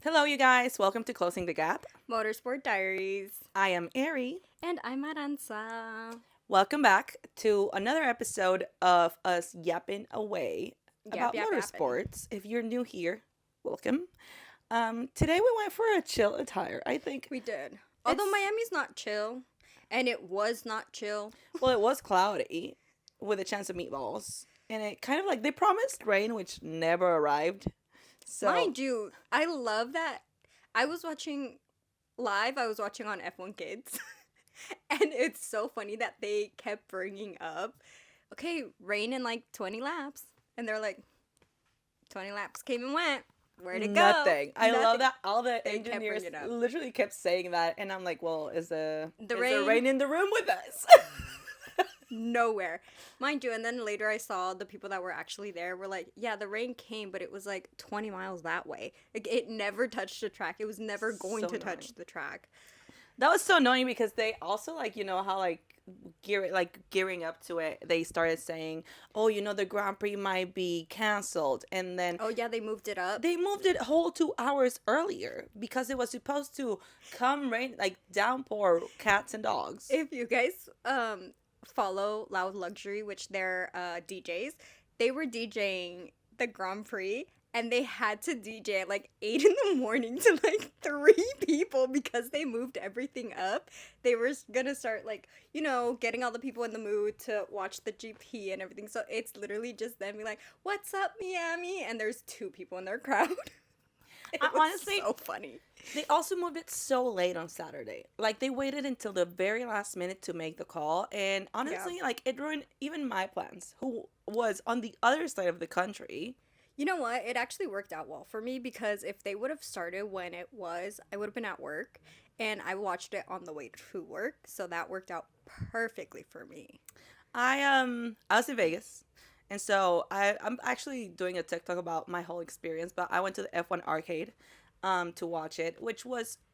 Hello, you guys. Welcome to Closing the Gap. Motorsport Diaries. I am Ari. And I'm Aranza. Welcome back to another episode of us yapping away about Yapping. motorsports. If you're new here, welcome. Today we went for a chill attire. I think. We did. Although Miami's not chill, and it was not chill. Well, it was cloudy with a chance of meatballs, and it kind of like they promised rain, which never arrived. So, Mind you, I love that. I was watching live. I was watching on F1 Kids. And it's so funny that they kept bringing up, okay, rain in like 20 laps. And they're like, 20 laps came and went. Where'd it go? Nothing. I Nothing. love that all the They kept engineers bringing it up. literally kept saying that, and I'm like, well, is the rain- rain in the room with us? Nowhere. Mind you, and then later I saw the people that were actually there were like, yeah, the rain came, but it was like 20 miles that way. Like, it never touched the track. It was never going So to annoying. touch the track. That was so annoying because they also how gearing up to it, they started saying, oh, the Grand Prix might be canceled, and then Oh, yeah, they moved it up. they moved it whole 2 hours earlier because it was supposed to come rain, like downpour cats and dogs. If you guys follow Loud Luxury, which they're DJs, they were DJing the Grand Prix, and they had to DJ at like 8 in the morning to like 3 people because they moved everything up. They were gonna start like, getting all the people in the mood to watch the GP and everything. So it's literally just them being like, what's up, Miami? And there's 2 people in their crowd. It was honestly, so funny. They also moved it so late on Saturday. Like, they waited until the very last minute to make the call. And honestly, it ruined even my plans, who was on the other side of the country. You know what? It actually worked out well for me because if they would have started when it was, I would have been at work. And I watched it on the way to work. So that worked out perfectly for me. I was in Vegas. And so I'm actually doing a TikTok about my whole experience, but I went to the F1 arcade to watch it, which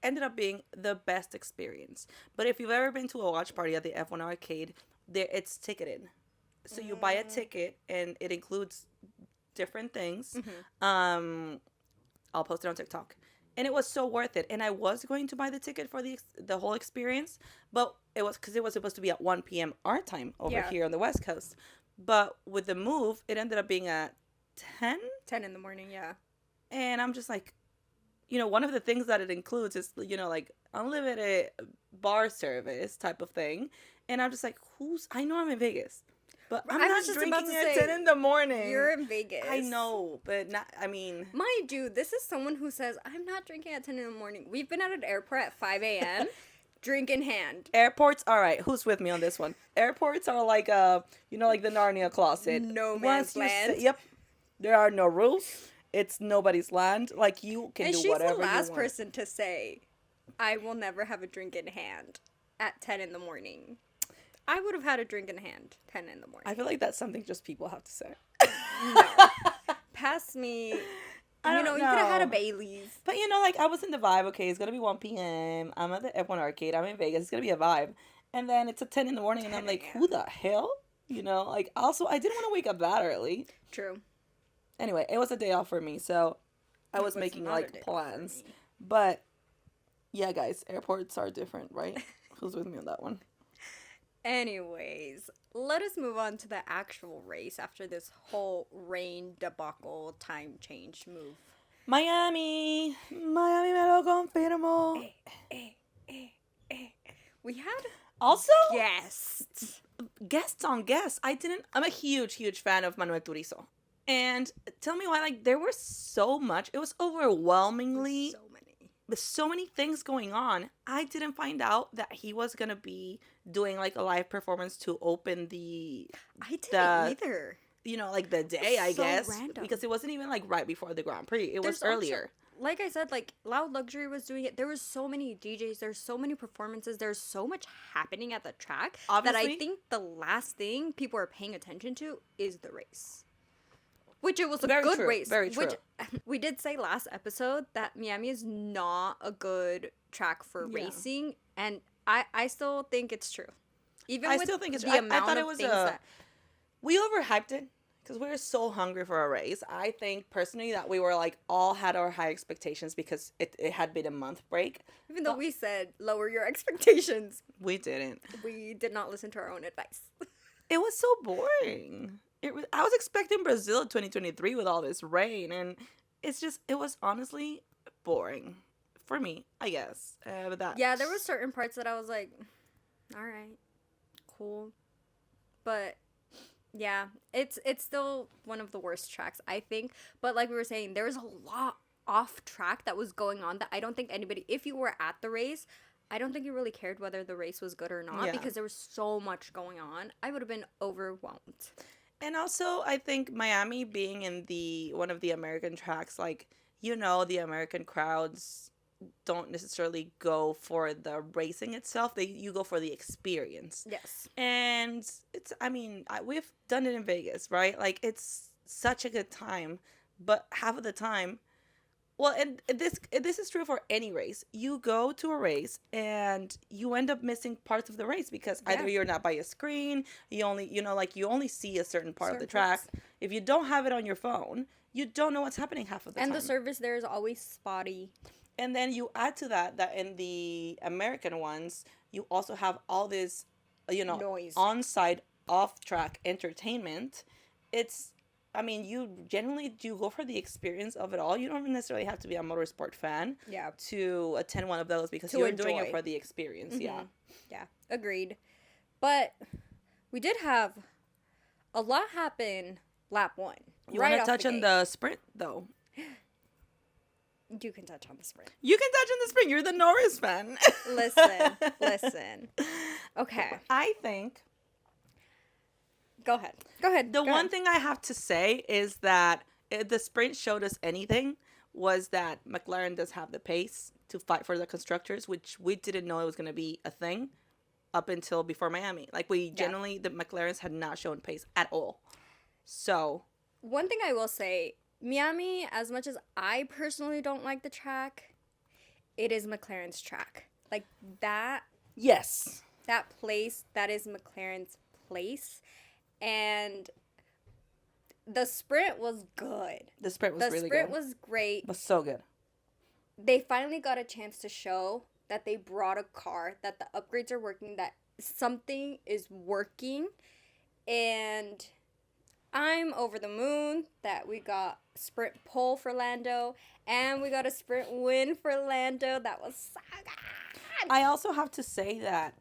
ended up being the best experience. But if you've ever been to a watch party at the F1 arcade, it's ticketed. So you buy a ticket and it includes different things. Mm-hmm. I'll post it on TikTok. And it was so worth it. And I was going to buy the ticket for the whole experience, but it was because it was supposed to be at 1 p.m. our time over here on the West Coast. But with the move, it ended up being at 10? 10 in the morning, yeah. And I'm just like, one of the things that it includes is, like unlimited bar service type of thing. And I'm just like, I know I'm in Vegas, but I'm not just drinking about to at say, 10 in the morning. You're in Vegas. I know, but Mind you, this is someone who says, I'm not drinking at 10 in the morning. We've been at an airport at 5 a.m., drink in hand. Airports, all right, who's with me on this one? Airports are like like the Narnia closet. No man's land. Yep. There are no rules. It's nobody's land. Like, you can do whatever you want. And she's the last person to say, I will never have a drink in hand at 10 in the morning. I would have had a drink in hand 10 in the morning. I feel like that's something just people have to say. No. Pass me. I don't know. You could have had a Bailey's. But, I was in the vibe. Okay, it's going to be 1 p.m. I'm at the F1 arcade. I'm in Vegas. It's going to be a vibe. And then it's at 10 in the morning, and I'm like, who the hell? Also, I didn't want to wake up that early. True. Anyway, it was a day off for me, so I was making, plans. But, yeah, guys, airports are different, right? Who's with me on that one? Anyways, let us move on to the actual race after this whole rain debacle time change move. Miami me lo confirmo. We had Also guests on guests. I'm a huge fan of Manuel Turizo. And tell me why, there were so much. It was overwhelmingly with so many things going on. I didn't find out that he was gonna be doing a live performance to open I didn't either. The day, I guess. Random. Because it wasn't even right before the Grand Prix. It was earlier. Like I said, Loud Luxury was doing it. There was so many DJs. There's so many performances. There's so much happening at the track that I think the last thing people are paying attention to is the race. Which it was a good race. Very true. Which we did say last episode that Miami is not a good track for racing, and I still think it's true. Even I with still think it's the true. amount I thought of it was things that we overhyped it. because we were so hungry for a race. I think personally that we were like all had our high expectations because it had been a month break. Even though But we said lower your expectations, we didn't. we did not listen to our own advice. It was so boring. I was expecting Brazil 2023 with all this rain, and it was honestly boring for me, I guess. But that Yeah, there were certain parts that I was like, all right, cool. But yeah, it's still one of the worst tracks, I think. But like we were saying, there was a lot off track that was going on that I don't think anybody, if you were at the race, I don't think you really cared whether the race was good or not Yeah. because there was so much going on. I would have been overwhelmed. And also, I think Miami being in the one of the American tracks, like the American crowds don't necessarily go for the racing itself. You go for the experience. Yes. And we've done it in Vegas, right? Like it's such a good time, but half of the time, well, and this is true for any race. You go to a race and you end up missing parts of the race because either Yeah. you're not by a screen, you only you only see a certain part of the Certain track. parts. If you don't have it on your phone, you don't know what's happening half of the And time. the service there is always spotty. And then you add to that in the American ones, you also have all this, Noise. on-site, off-track entertainment. It's, you generally do go for the experience of it all. You don't necessarily have to be a motorsport fan Yeah. to attend one of those because To you're doing it enjoy. for the experience. Yeah. Yeah, agreed. But we did have a lot happen lap one. You right want off to touch the on gate. the sprint, though? You can touch on the sprint. You can touch on the sprint. You're the Norris fan. Listen. Okay, I think go ahead. the one thing I have to say is that if the sprint showed us anything was that McLaren does have the pace to fight for the constructors, which we didn't know it was going to be a thing up until before Miami. Like the McLarens had not shown pace at all. So One thing I will say, Miami, as much as I personally don't like the track, it is McLaren's track. Like that yes, place, that is McLaren's place. And the sprint was good. the sprint was The really sprint good. was great. Was so good. They finally got a chance to show that they brought a car, that the upgrades are working, that something is working. And I'm over the moon that we got sprint pole for Lando and we got a sprint win for Lando. That was so good. I also have to say that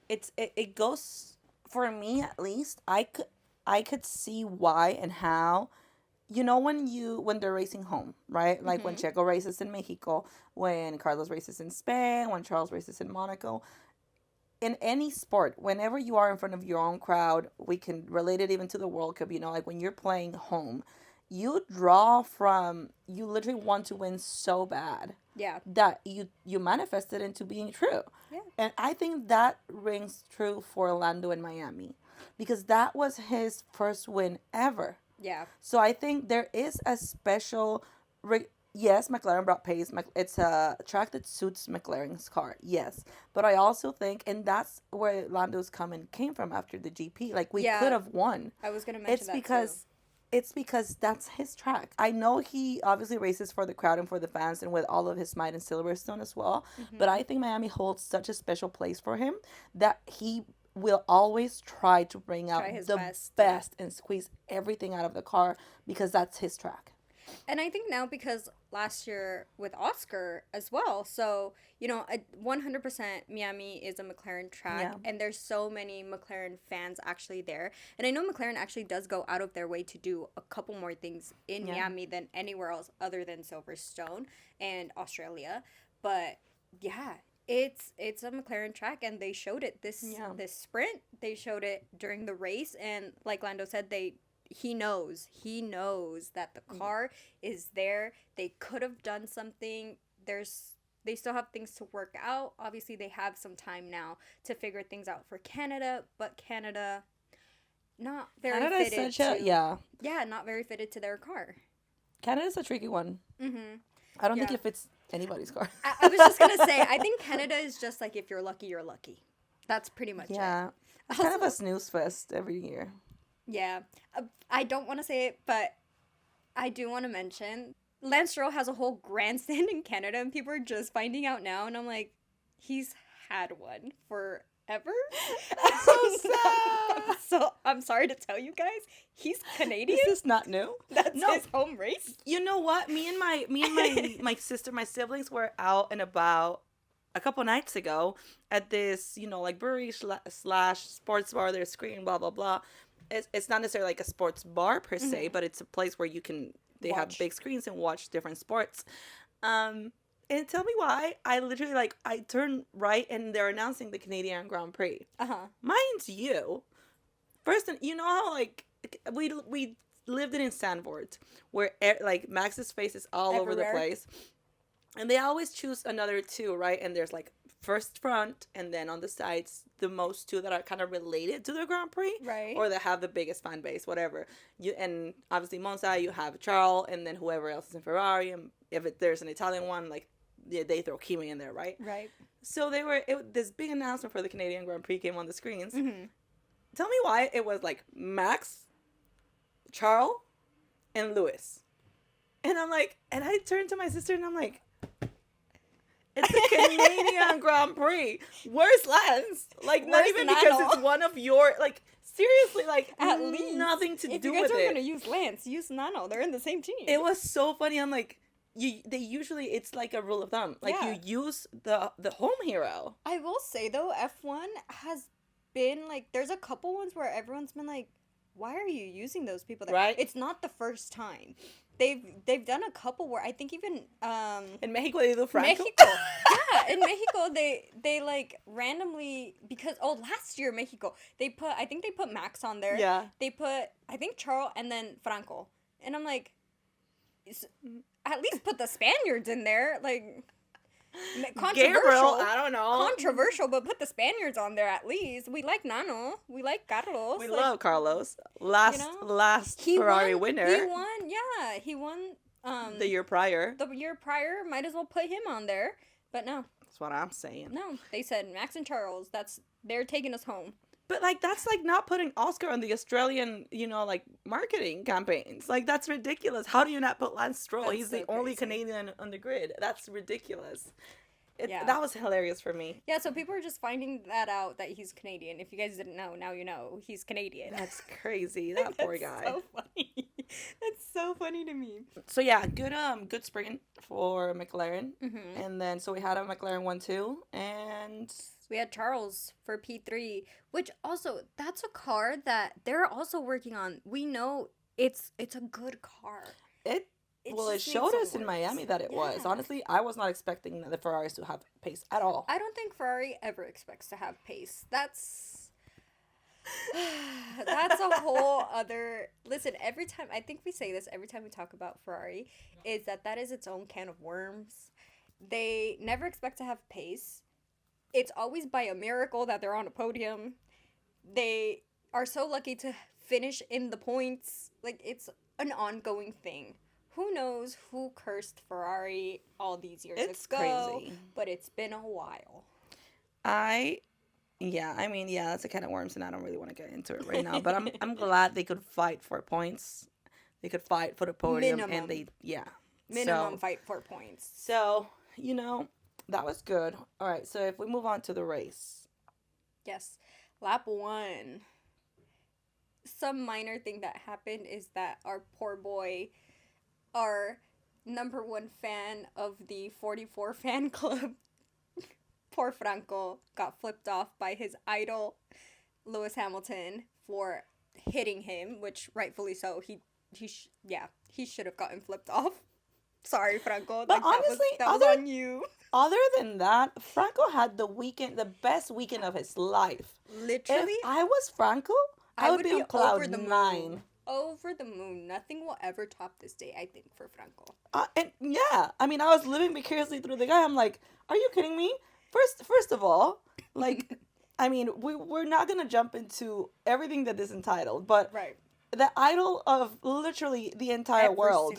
it goes, for me at least, I could see why and how, when they're racing home, right? Like when Checo races in Mexico, when Carlos races in Spain, when Charles races in Monaco. In any sport, whenever you are in front of your own crowd, we can relate it even to the World Cup, like when you're playing home, you literally want to win so bad. Yeah. That you manifest it into being true. Yeah. And I think that rings true for Orlando in Miami because that was his first win ever. Yeah. So I think there is a special yes, McLaren brought pace. It's a track that suits McLaren's car. Yes. But I also think, and that's where Lando's came from after the GP. Like, we could have won. I was going to mention It's because that's his track. I know he obviously races for the crowd and for the fans and with all of his might in Silverstone as well. Mm-hmm. But I think Miami holds such a special place for him that he will always try to bring out the best and squeeze everything out of the car because that's his track. And I think now because last year with Oscar as well, so, 100% Miami is a McLaren track, and there's so many McLaren fans actually there. And I know McLaren actually does go out of their way to do a couple more things in Miami than anywhere else other than Silverstone and Australia. But, yeah, it's a McLaren track, and they showed it this sprint. They showed it during the race, and like Lando said, he knows that the car is there. They could have done something. They still have things to work out. Obviously, they have some time now to figure things out for Canada, but Canada not very fitted not very fitted to their car. Canada's a tricky one. Mm-hmm. I don't think it fits anybody's car. I was just gonna say, I think Canada is just like, if you're lucky, you're lucky. That's pretty much it. Yeah. It's kind of a snooze fest every year. Yeah. I don't want to say it, but I do want to mention Lance Stroll has a whole grandstand in Canada, and people are just finding out now. And I'm like, he's had one forever. It's so sad. So I'm sorry to tell you guys, he's Canadian. This is not new. That's No, his home race. you know what? Me and my sister, my siblings were out and about a couple nights ago at this, like brewery slash sports bar. They're screening blah blah blah. It's not necessarily like a sports bar per se, but it's a place where you can they have Watch. big screens and watch different sports. And tell me why I literally I turn right and they're announcing the Canadian Grand Prix. Uh huh. Mind you, first, you know how we lived in Sandford, where Max's face is all over the Everywhere. place, and they always choose another two, right? And there's first front, and then on the sides, the most two that are kind of related to the Grand Prix, Right. or that have the biggest fan base, whatever. And obviously Monza, you have Charles, and then whoever else is in Ferrari, and if there's an Italian one, they throw Kimi in there, right? Right. So this big announcement for the Canadian Grand Prix came on the screens. Mm-hmm. Tell me why it was Max, Charles, and Lewis. And and I turned to my sister and I'm like, it's the Canadian Grand Prix. Where's Lance? Not Where's even Nano? because it's one of your, seriously, At least nothing to if do you guys with are it. gonna use Lance, use Nano. They're in the same team. It was so funny. I'm like, they usually, it's like a rule of thumb. Yeah. You use the home hero. I will say though, F1 has been there's a couple ones where everyone's been like, why are you using those people there? Right. It's not the first time. They've done a couple where I think even In Mexico, they do Franco. Mexico. Yeah, in Mexico they randomly because last year Mexico I think they put Max on there. Yeah. They put I think Charles and then Franco. And I'm like at least put the Spaniards in there. Controversial. Gabriel, I don't know. Controversial, but put the Spaniards on there at least. We like Nano. We like Carlos. We love Carlos. Last Ferrari winner. He won, yeah. He won the year prior. the year prior. Might as well put him on there. But no. That's what I'm saying. No. They said Max and Charles, they're taking us home. But that's not putting Oscar on the Australian, marketing campaigns. That's ridiculous. How do you not put Lance Stroll? That's He's so the only crazy. Canadian on the grid. That's ridiculous. Yeah. That was hilarious for me. Yeah, so people are just finding that out that he's Canadian. If you guys didn't know, now you know. He's Canadian. That's crazy. That poor guy. So funny. That's so funny to me. So yeah, good sprint for McLaren. Mm-hmm. And then so we had a McLaren 1-2 and We had Charles for P3, which also that's a car that they're also working on. We know it's a good car. it It well, it just needs showed some us in work. Miami that it was. Yeah. Honestly, I was not expecting the Ferraris to have pace at all. I don't think Ferrari ever expects to have pace. That's that's a whole other. Listen, every time I think we say this every time we talk about Ferrari, is that is its own can of worms. They never expect to have pace. It's always by a miracle that they're on a podium. They are so lucky to finish in the points. It's an ongoing thing. Who knows who cursed Ferrari all these years It's ago? crazy. But it's been a while. Yeah, that's a can of worms, and I don't really want to get into it right now. But I'm glad they could fight for points. They could fight for the podium, Minimum. and Minimum fight for points. So that was good. All right, so if we move on to the race, Yes. Lap 1. Some minor thing that happened is that our poor boy, our number one fan of the 44 fan club, poor Franco, got flipped off by his idol, Lewis Hamilton, for hitting him, which rightfully so. He should have gotten flipped off. Sorry, Franco. But honestly, that was on you. other than that, Franco had the best weekend of his life. Literally, If I was Franco, I would be on cloud over the 9. moon. Over the moon. Nothing will ever top this day, I think, for Franco. And yeah, I mean, I was living vicariously through the guy. I'm like, are you kidding me? First of all, I mean, we're not gonna jump into everything that is entitled, but Right. the idol of literally the entire world,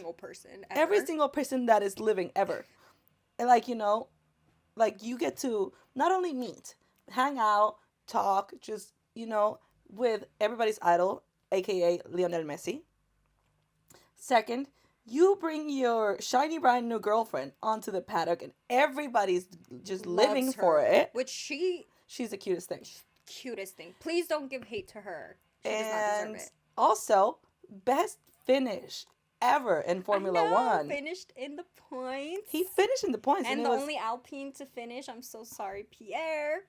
every single person that is living ever, and you get to not only meet, hang out, talk, just with everybody's idol. aka Lionel Messi. Second, you bring your shiny brand new girlfriend onto the paddock, and everybody's just living Loves for her, it. which She's the cutest thing. cutest thing. Please don't give hate to her. She does not deserve And it. also, best finish ever in I Formula know, One. finished in the points. He finished in the points, and and it the was. only Alpine to finish. I'm so sorry, Pierre.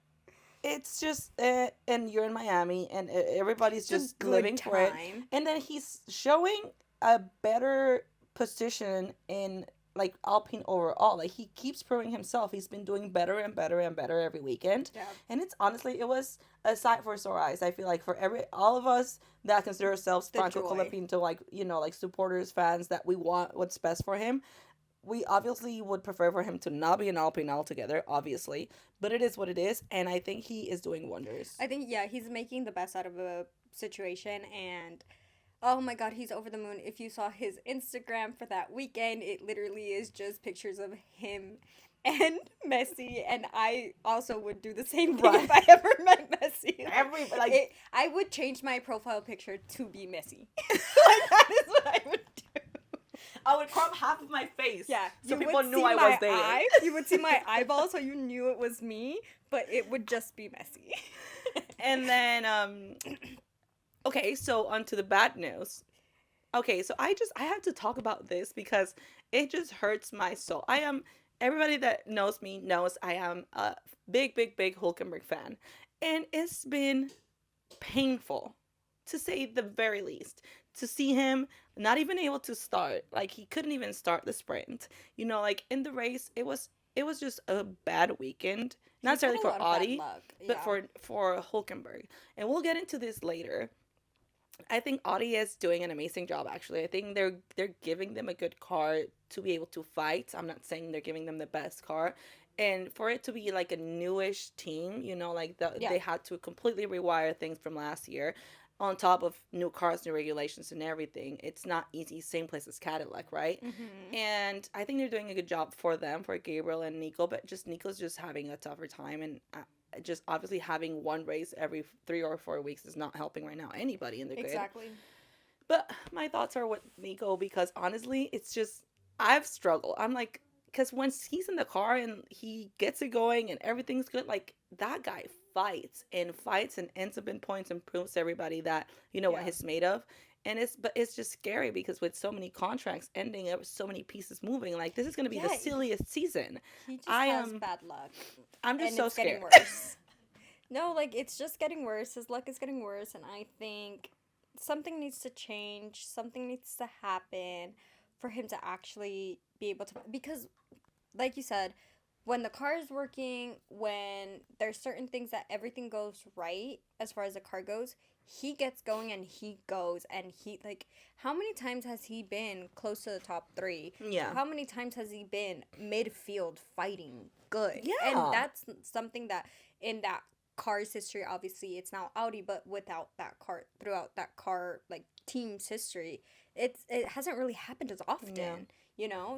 It's just, and you're in Miami, and everybody's It's a just good living for it. time. And then he's showing a better position in like Alpine overall. Like he keeps proving himself. He's been doing better and better and better every weekend. Yeah. And it's honestly, it was a sight for sore eyes. I feel like for all of us that consider ourselves The Franco joy. Colapinto, like like supporters, fans, that we want what's best for him. We obviously would prefer for him to not be an Alpine altogether, obviously, but it is what it is, and I think he is doing wonders. I think, yeah, he's making the best out of a situation, and oh my god, he's over the moon. If you saw his Instagram for that weekend, it literally is just pictures of him and Messi, and I also would do the same thing Right. if I ever met Messi. I would change my profile picture to be Messi. Like, that is what I would do. I would crop half of my face. Yeah, So you people would knew see I my was there. eye. You would see my eyeball, so you knew it was me, but it would just be Messi. And then, okay, so on to the bad news. Okay, so I have to talk about this because it just hurts my soul. Everybody that knows me knows I am a big, big, big Hulkenberg fan. And it's been painful, to say the very least, to see him not even able to start. Like he couldn't even start the sprint. Like in the race, it was just a bad weekend. Not necessarily for Audi, but for Hulkenberg. And we'll get into this later. I think Audi is doing an amazing job. Actually, I think they're giving them a good car to be able to fight. I'm not saying they're giving them the best car, and for it to be like a newish team, like they had to completely rewire things from last year, on top of new cars, new regulations, and everything. It's not easy. Same place as Cadillac, right? Mm-hmm. And I think they're doing a good job for them, for Gabriel and Nico, but just Nico's just having a tougher time, and just obviously having one race every 3 or 4 weeks is not helping right now anybody in the grid. Exactly. But my thoughts are with Nico, because honestly, it's just, I've struggled. I'm like, because once he's in the car and he gets it going and everything's good, like that guy fights and ends up in points and proves to everybody that what he's made of. And it's just scary, because with so many contracts ending, so many pieces moving, like this is going to be the silliest season. He just has bad luck. I'm just so scared. Getting worse. No, like it's just getting worse. His luck is getting worse, and I think something needs to change. Something needs to happen for him to actually be able to, because like you said, when the car is working, when there's certain things that everything goes right as far as the car goes, he gets going and he goes, and he, like, how many times has he been close to the top 3? Yeah. How many times has he been midfield fighting good? Yeah. And that's something that in that car's history, obviously it's now Audi, but without that car, throughout that car, like, team's history, it hasn't really happened as often. Yeah.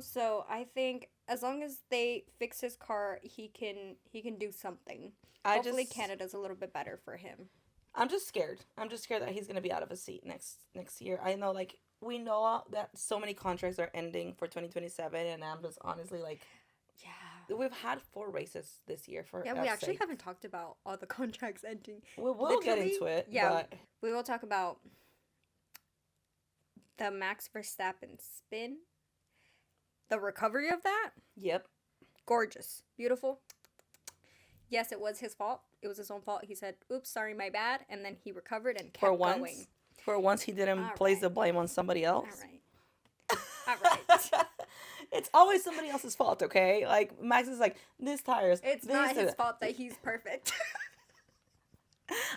So I think as long as they fix his car, he can do something. Hopefully Canada's a little bit better for him. I'm just scared. I'm just scared that he's going to be out of a seat next year. I know, like, we know that so many contracts are ending for 2027, and I'm just honestly like, yeah, we've had 4 races this year for. Yeah, we actually haven't talked about all the contracts ending. We will get into it. Yeah, but we will talk about the Max Verstappen spin, the recovery of that. Yep. Gorgeous, beautiful. Yes, it was his fault. It was his own fault. He said, "Oops, sorry, my bad," and then he recovered and kept going. For once, he didn't place the blame on somebody else. All right. It's always somebody else's fault, okay? Like, Max is like, this tires. It's not his fault that he's perfect.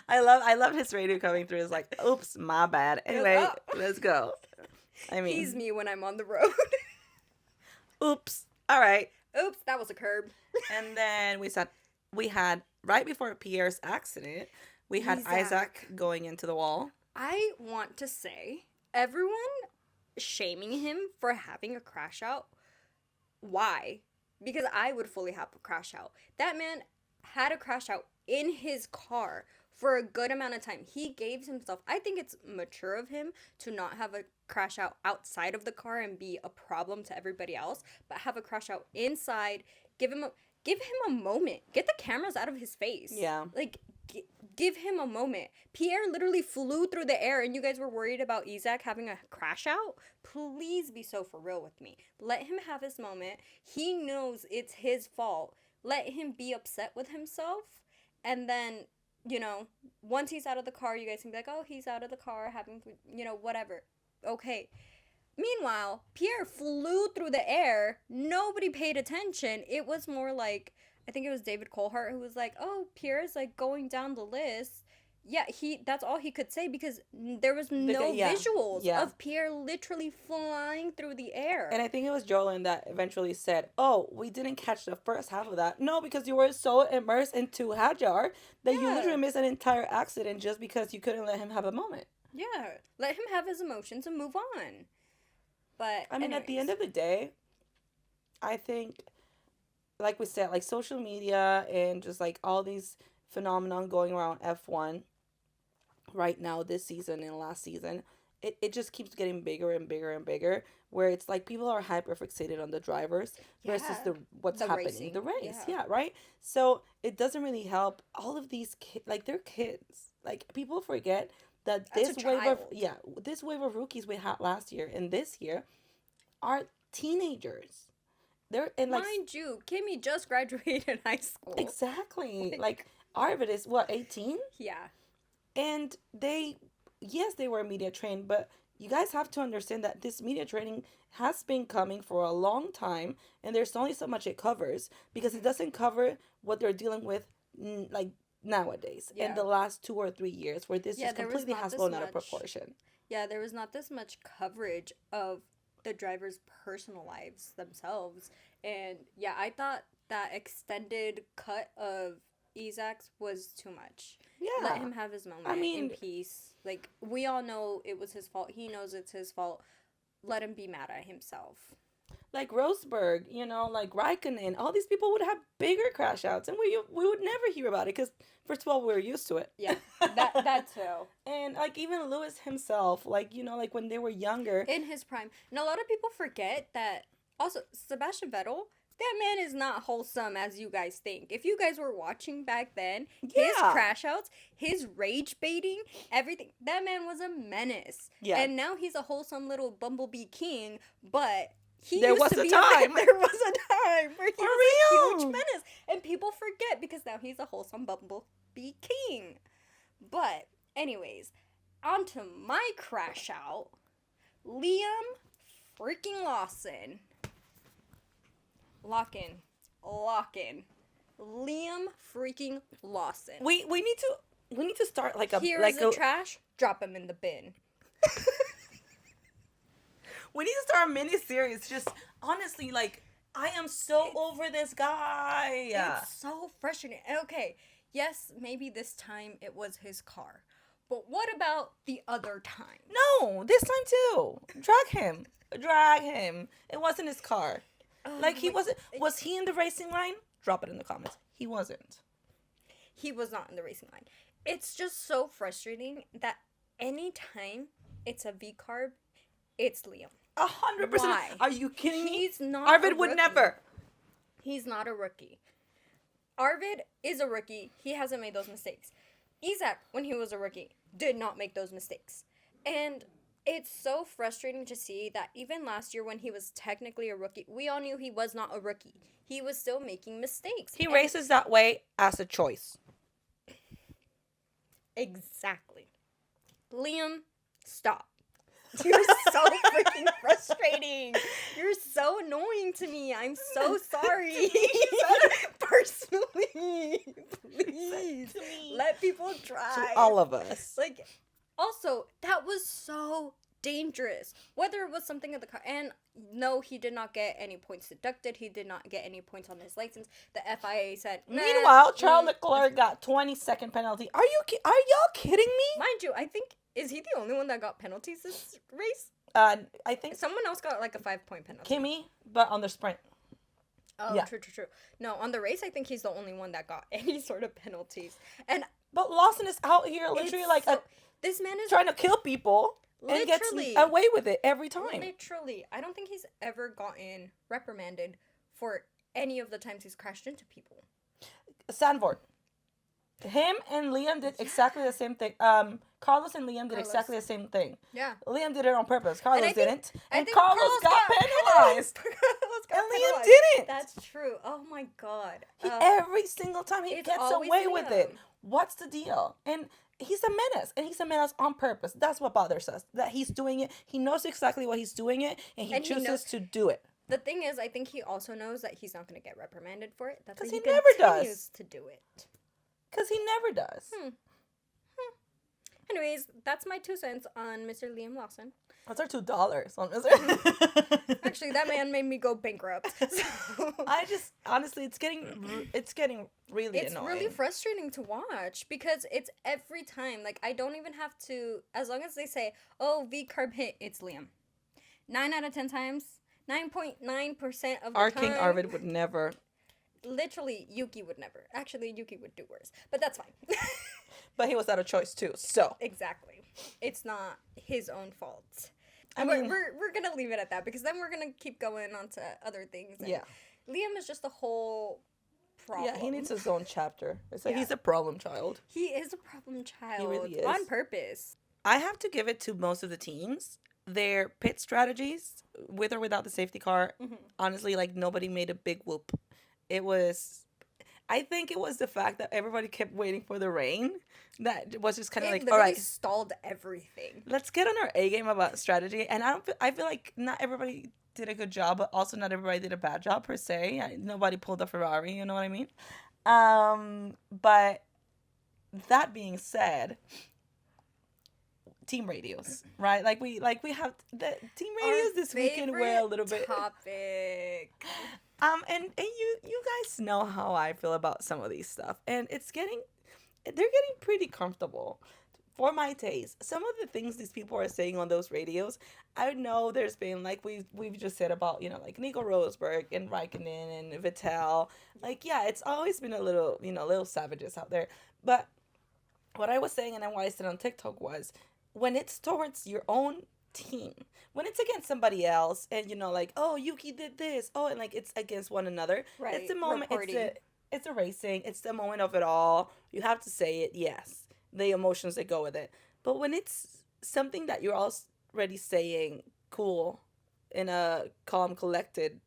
I love his radio coming through. It's like, oops, my bad. Anyway, let's go. I mean, he's me when I'm on the road. Oops. All right. Oops, that was a curb. And then we had right before Pierre's accident, we had Isaac going into the wall. I want to say, everyone shaming him for having a crash out. Why? Because I would fully have a crash out. That man had a crash out in his car for a good amount of time. He gave himself, I think it's mature of him to not have a crash out outside of the car and be a problem to everybody else, but have a crash out inside. Give him a moment. Get the cameras out of his face. Yeah. Like, give him a moment. Pierre literally flew through the air, and you guys were worried about Isaac having a crash out? Please be so for real with me. Let him have his moment. He knows it's his fault. Let him be upset with himself, and then, once he's out of the car, you guys can be like, oh, he's out of the car, having, whatever. Okay. Meanwhile, Pierre flew through the air. Nobody paid attention. It was more like, I think it was David Coulthard who was like, oh, Pierre's like going down the list. Yeah, that's all he could say because there was no visuals of Pierre literally flying through the air. And I think it was Jolyn that eventually said, oh, we didn't catch the first half of that. No, because you were so immersed into Hajar that you literally missed an entire accident just because you couldn't let him have a moment. Yeah, let him have his emotions and move on. But I mean, at the end of the day, I think, like we said, like social media and just like all these phenomenon going around F1 right now this season and last season, it just keeps getting bigger and bigger and bigger, where it's like people are hyper fixated on the drivers versus what's happening, racing. the race. Yeah, right? So it doesn't really help. All of these kids, like, they're kids. Like, people forget that this wave of rookies we had last year and this year are teenagers. They're in like, mind you, Kimmy just graduated high school. Exactly. Like Arvid is what, 18? Yeah. And they were media trained, but you guys have to understand that this media training has been coming for a long time, and there's only so much it covers because it doesn't cover what they're dealing with like nowadays in the last 2 or 3 years, where this just completely has blown out of proportion. Yeah, there was not this much coverage of the drivers' personal lives themselves. And yeah, I thought that extended cut of Isaac's was too much. Yeah. Let him have his moment in peace. Like, we all know it was his fault. He knows it's his fault. Let him be mad at himself. Like Rosberg, like Raikkonen, all these people would have bigger crash outs, and we would never hear about it because, first of all, we're used to it. Yeah, that too. And like even Lewis himself, like like when they were younger, in his prime, and a lot of people forget that. Also, Sebastian Vettel, that man is not wholesome as you guys think. If you guys were watching back then, his crash outs, his rage baiting, everything, that man was a menace. Yeah. And now he's a wholesome little bumblebee king, but there was a time where he was a huge menace. And people forget because now he's a wholesome bumblebee king. But, anyways, on to my crash out. Liam freaking Lawson. Lock in. Liam freaking Lawson. We need to start like a Here's the trash. Drop him in the bin. We need to start a mini series. Just honestly, like, I am so over this guy. It's so frustrating. Okay, yes, maybe this time it was his car, but what about the other time? No, this time too. Drag him. It wasn't his car. Like, he wasn't. Was he in the racing line? Drop it in the comments. He wasn't. He was not in the racing line. It's just so frustrating that anytime it's a V-carb, it's Liam. 100%. Why? Are you kidding me? He's not. Arvid would never. He's not a rookie. Arvid is a rookie. He hasn't made those mistakes. Isaac, when he was a rookie, did not make those mistakes. And it's so frustrating to see that even last year when he was technically a rookie, we all knew he was not a rookie. He was still making mistakes. He races that way as a choice. Exactly. Liam, stop. You're so freaking frustrating. You're so annoying to me. I'm so sorry. Personally. Please. Let people try. To all of us. Like, also, that was so dangerous. Whether it was something in the car, and no, he did not get any points deducted. He did not get any points on his license. The FIA said. Meanwhile, Charles Leclerc got 20-second penalty. Are y'all kidding me? Mind you, I think, is he the only one that got penalties this race? I think someone else got like a 5-point penalty. Kimmy, but on the sprint. Oh, yeah. True. No, on the race, I think he's the only one that got any sort of penalties. And But Lawson is out here literally It's like so, this man is trying to kill people and gets literally away with it every time. literally. I don't think he's ever gotten reprimanded for any of the times he's crashed into people. Sanford. Him and Liam did exactly the same thing. Carlos and Liam did exactly the same thing. Yeah. Liam did it on purpose. Carlos didn't. I And think Carlos got penalized. Carlos got And Liam penalized. didn't. That's true. Oh my god. Every single time he it's gets always away with it. Liam. What's the deal? And he's a menace. And he's a menace on purpose. That's what bothers us. That he's doing it. He knows exactly what he's doing it. And he chooses to do it. The thing is, I think he also knows that he's not going to get reprimanded for it. That's why he never continues does. to do it. Because he never does. Anyways, that's my 2 cents on Mr. Liam Lawson. That's our $2 on Mr. Actually, that man made me go bankrupt. So. I just honestly, it's getting really it's annoying. really frustrating to watch because it's every time. Like I don't even have to. As long as they say, "Oh, V carb hit," it's Liam. 9 out of 10 times, 9.9% of the Our time. King Arvid would never. Literally, Yuki would never. Actually, Yuki would do worse, but that's fine. But he was out of choice too. So exactly, it's not his own fault. I And mean, we're gonna leave it at that because then we're gonna keep going on to other things. And yeah. Liam is just a whole problem. Yeah, he needs his own chapter. It's like he's a problem child. He is a problem child. He really is. On purpose. I have to give it to most of the teams. Their pit strategies, with or without the safety car, honestly, like nobody made a big whoop. I think it was the fact that everybody kept waiting for the rain that was just kind of like, all right, stalled everything. let's get on our A game about strategy. And I feel like not everybody did a good job, but also not everybody did a bad job per se. Nobody pulled a Ferrari, you know what I mean? But that being said, team radios, right? Like we have the team radios this weekend were a little bit topic. And you guys know how I feel about some of these stuff, and they're getting pretty comfortable for my taste. Some of the things these people are saying on those radios, I know there's been, like we've just said about, like Nico Rosberg and Raikkonen and Vettel. Like, yeah, it's always been a little savages out there. But what I was saying and then what I said on TikTok was, when it's towards your own team, when it's against somebody else and like, oh, Yuki did this, oh, and like it's against one another, right? It's the moment. Reporting. It's a racing. It's the moment of it all. You have to say it. Yes, the emotions that go with it. But when it's something that you're already saying cool in a calm, collected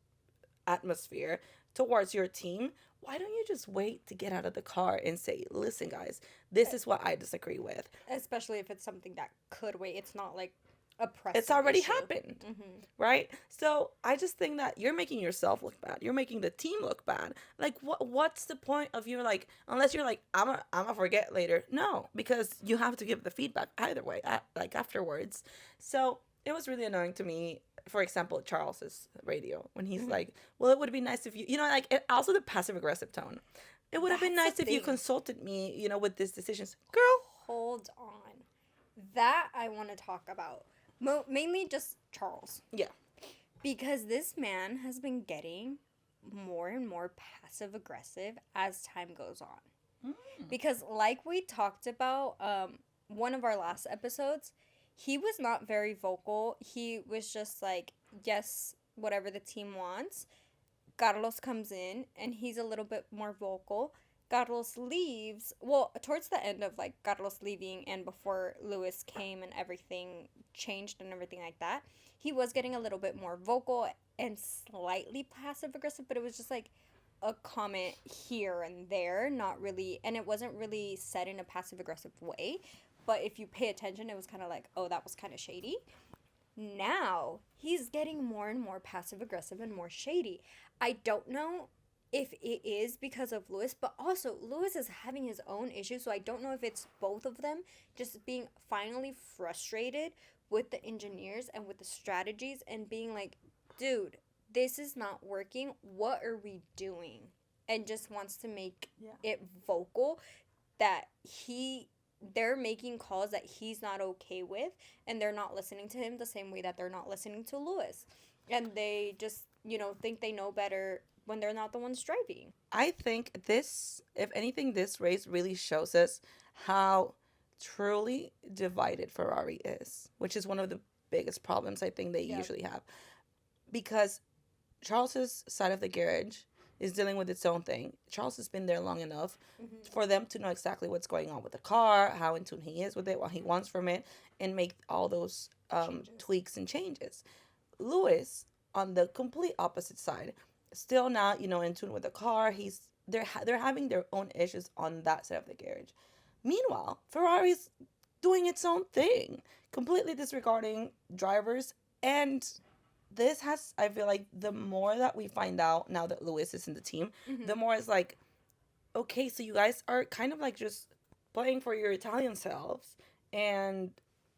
atmosphere towards your team, why don't you just wait to get out of the car and say, listen, guys, this is what I disagree with. Especially if it's something that could wait. It's not like a pressing It's already issue. happened, right? So I just think that you're making yourself look bad. You're making the team look bad. Like, what's the point of you, like, unless you're like, I'm a forget later. No, because you have to give the feedback either way, like afterwards. So it was really annoying to me. For example, Charles's radio, when he's like, well, it would be nice if you, like, also the passive aggressive tone. It would have been nice if you consulted me, with these decisions. Girl. Hold on. That I want to talk about. Mainly just Charles. Yeah. Because this man has been getting more and more passive aggressive as time goes on. Because like we talked about one of our last episodes, he was not very vocal. He was just like, yes, whatever the team wants. Carlos comes in and he's a little bit more vocal. Carlos leaves, towards the end of, like, Carlos leaving and before Lewis came and everything changed and everything like that, he was getting a little bit more vocal and slightly passive-aggressive, but it was just, like, a comment here and there, not really, and it wasn't really said in a passive-aggressive way, but if you pay attention, it was kind of like, oh, that was kind of shady. Now, he's getting more and more passive-aggressive and more shady. I don't know if it is because of Lewis, but also Lewis is having his own issues, so I don't know if it's both of them just being finally frustrated with the engineers and with the strategies and being like, dude, this is not working. What are we doing? And just wants to make it vocal that they're making calls that he's not okay with, and they're not listening to him the same way that they're not listening to Lewis. And they just, think they know better when they're not the ones driving. I think this, if anything, this race really shows us how truly divided Ferrari is, which is one of the biggest problems I think they Yep. usually have. Because Charles's side of the garage is dealing with its own thing. Charles has been there long enough for them to know exactly what's going on with the car, how in tune he is with it, what he wants from it, and make all those tweaks and changes. Lewis, on the complete opposite side, still not, in tune with the car. They're having their own issues on that side of the garage. Meanwhile, Ferrari's doing its own thing, completely disregarding drivers. And this has, I feel like, the more that we find out now that Lewis is in the team, the more it's like, okay, so you guys are kind of like just playing for your Italian selves and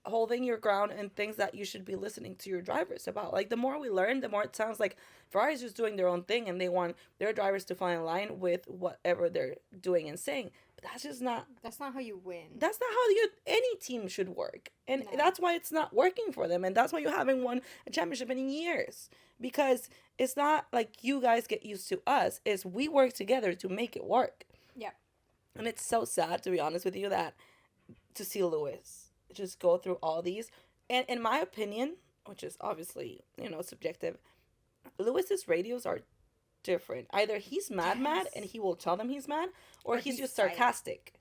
holding your ground and things that you should be listening to your drivers about. Like, the more we learn, the more it sounds like Ferrari's just doing their own thing and they want their drivers to fall in line with whatever they're doing and saying. But that's just not. That's not how you win. That's not how any team should work. And No. that's why it's not working for them. And that's why you haven't won a championship in years. Because it's not like you guys get used to us. It's we work together to make it work. Yeah. And it's so sad, to be honest with you, that to see Lewis just go through all these. And in my opinion, which is obviously, subjective, Lewis's radios are different. Either he's mad Yes. and he will tell them he's mad, or he's he's just silent. sarcastic.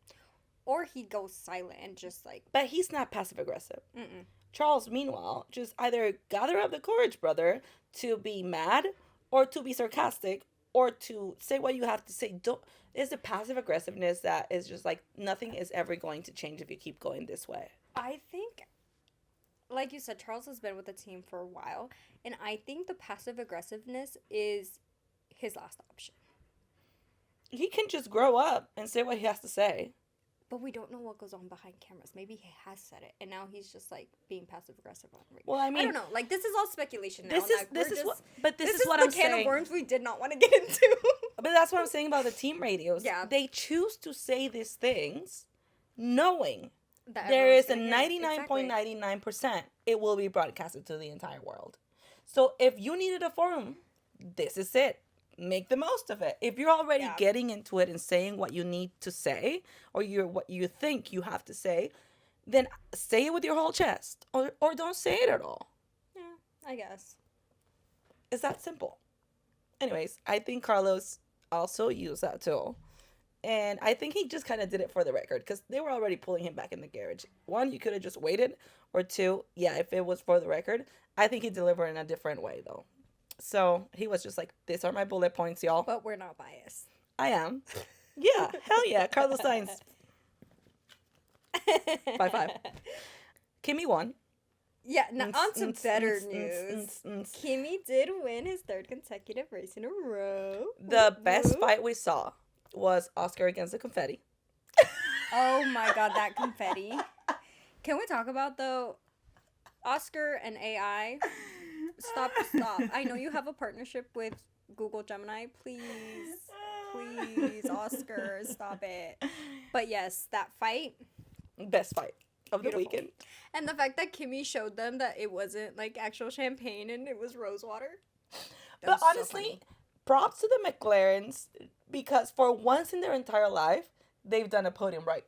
Or he goes silent and just like, But he's not passive aggressive. mm-mm. Charles, meanwhile, just either gather up the courage, brother, to be mad or to be sarcastic or to say what you have to say. Don't. It's the passive aggressiveness that is just like nothing is ever going to change if you keep going this way. I think, like you said, Charles has been with the team for a while, and I think the passive aggressiveness is his last option. He can just grow up and say what he has to say. But we don't know what goes on behind cameras. Maybe he has said it, and now he's just like being passive aggressive on radio. Well, I I mean, don't know. Like, this is all speculation now. this is like, this we're is what, just- but this is what the I'm can saying. of worms we did not want to get into. But that's what I'm saying about the team radios. Yeah. They choose to say these things knowing That there everyone's is a gonna hear it. 99.99% it will be broadcasted to the entire world. So if you needed a forum, this is it. Make the most of it. If you're already Yeah. getting into it and saying what you need to say or what you think you have to say, then say it with your whole chest or don't say it at all. Yeah, I guess. It's that simple. Anyways, I think Carlos also used that tool. And I think he just kind of did it for the record because they were already pulling him back in the garage. One, you could have just waited. Or two, yeah, if it was for the record, I think he delivered in a different way, though. So he was just like, these are my bullet points, y'all. But we're not biased. I am. Yeah, hell yeah. Carlos Sainz. 5-5. Kimmy won. Yeah, now on to better news. The Kimi did win his third consecutive race in a row. best Whoop. fight we saw was Oscar against the confetti. Oh my god, that confetti. Can we talk about, though, Oscar and AI? Stop. I know you have a partnership with Google Gemini. Please, Oscar, stop it. But yes, that fight. Best fight of the Beautiful. weekend. And the fact that Kimmy showed them that it wasn't like actual champagne and it was rose water. That But was so honestly, funny. props to the McLarens because for once in their entire life, they've done a podium right.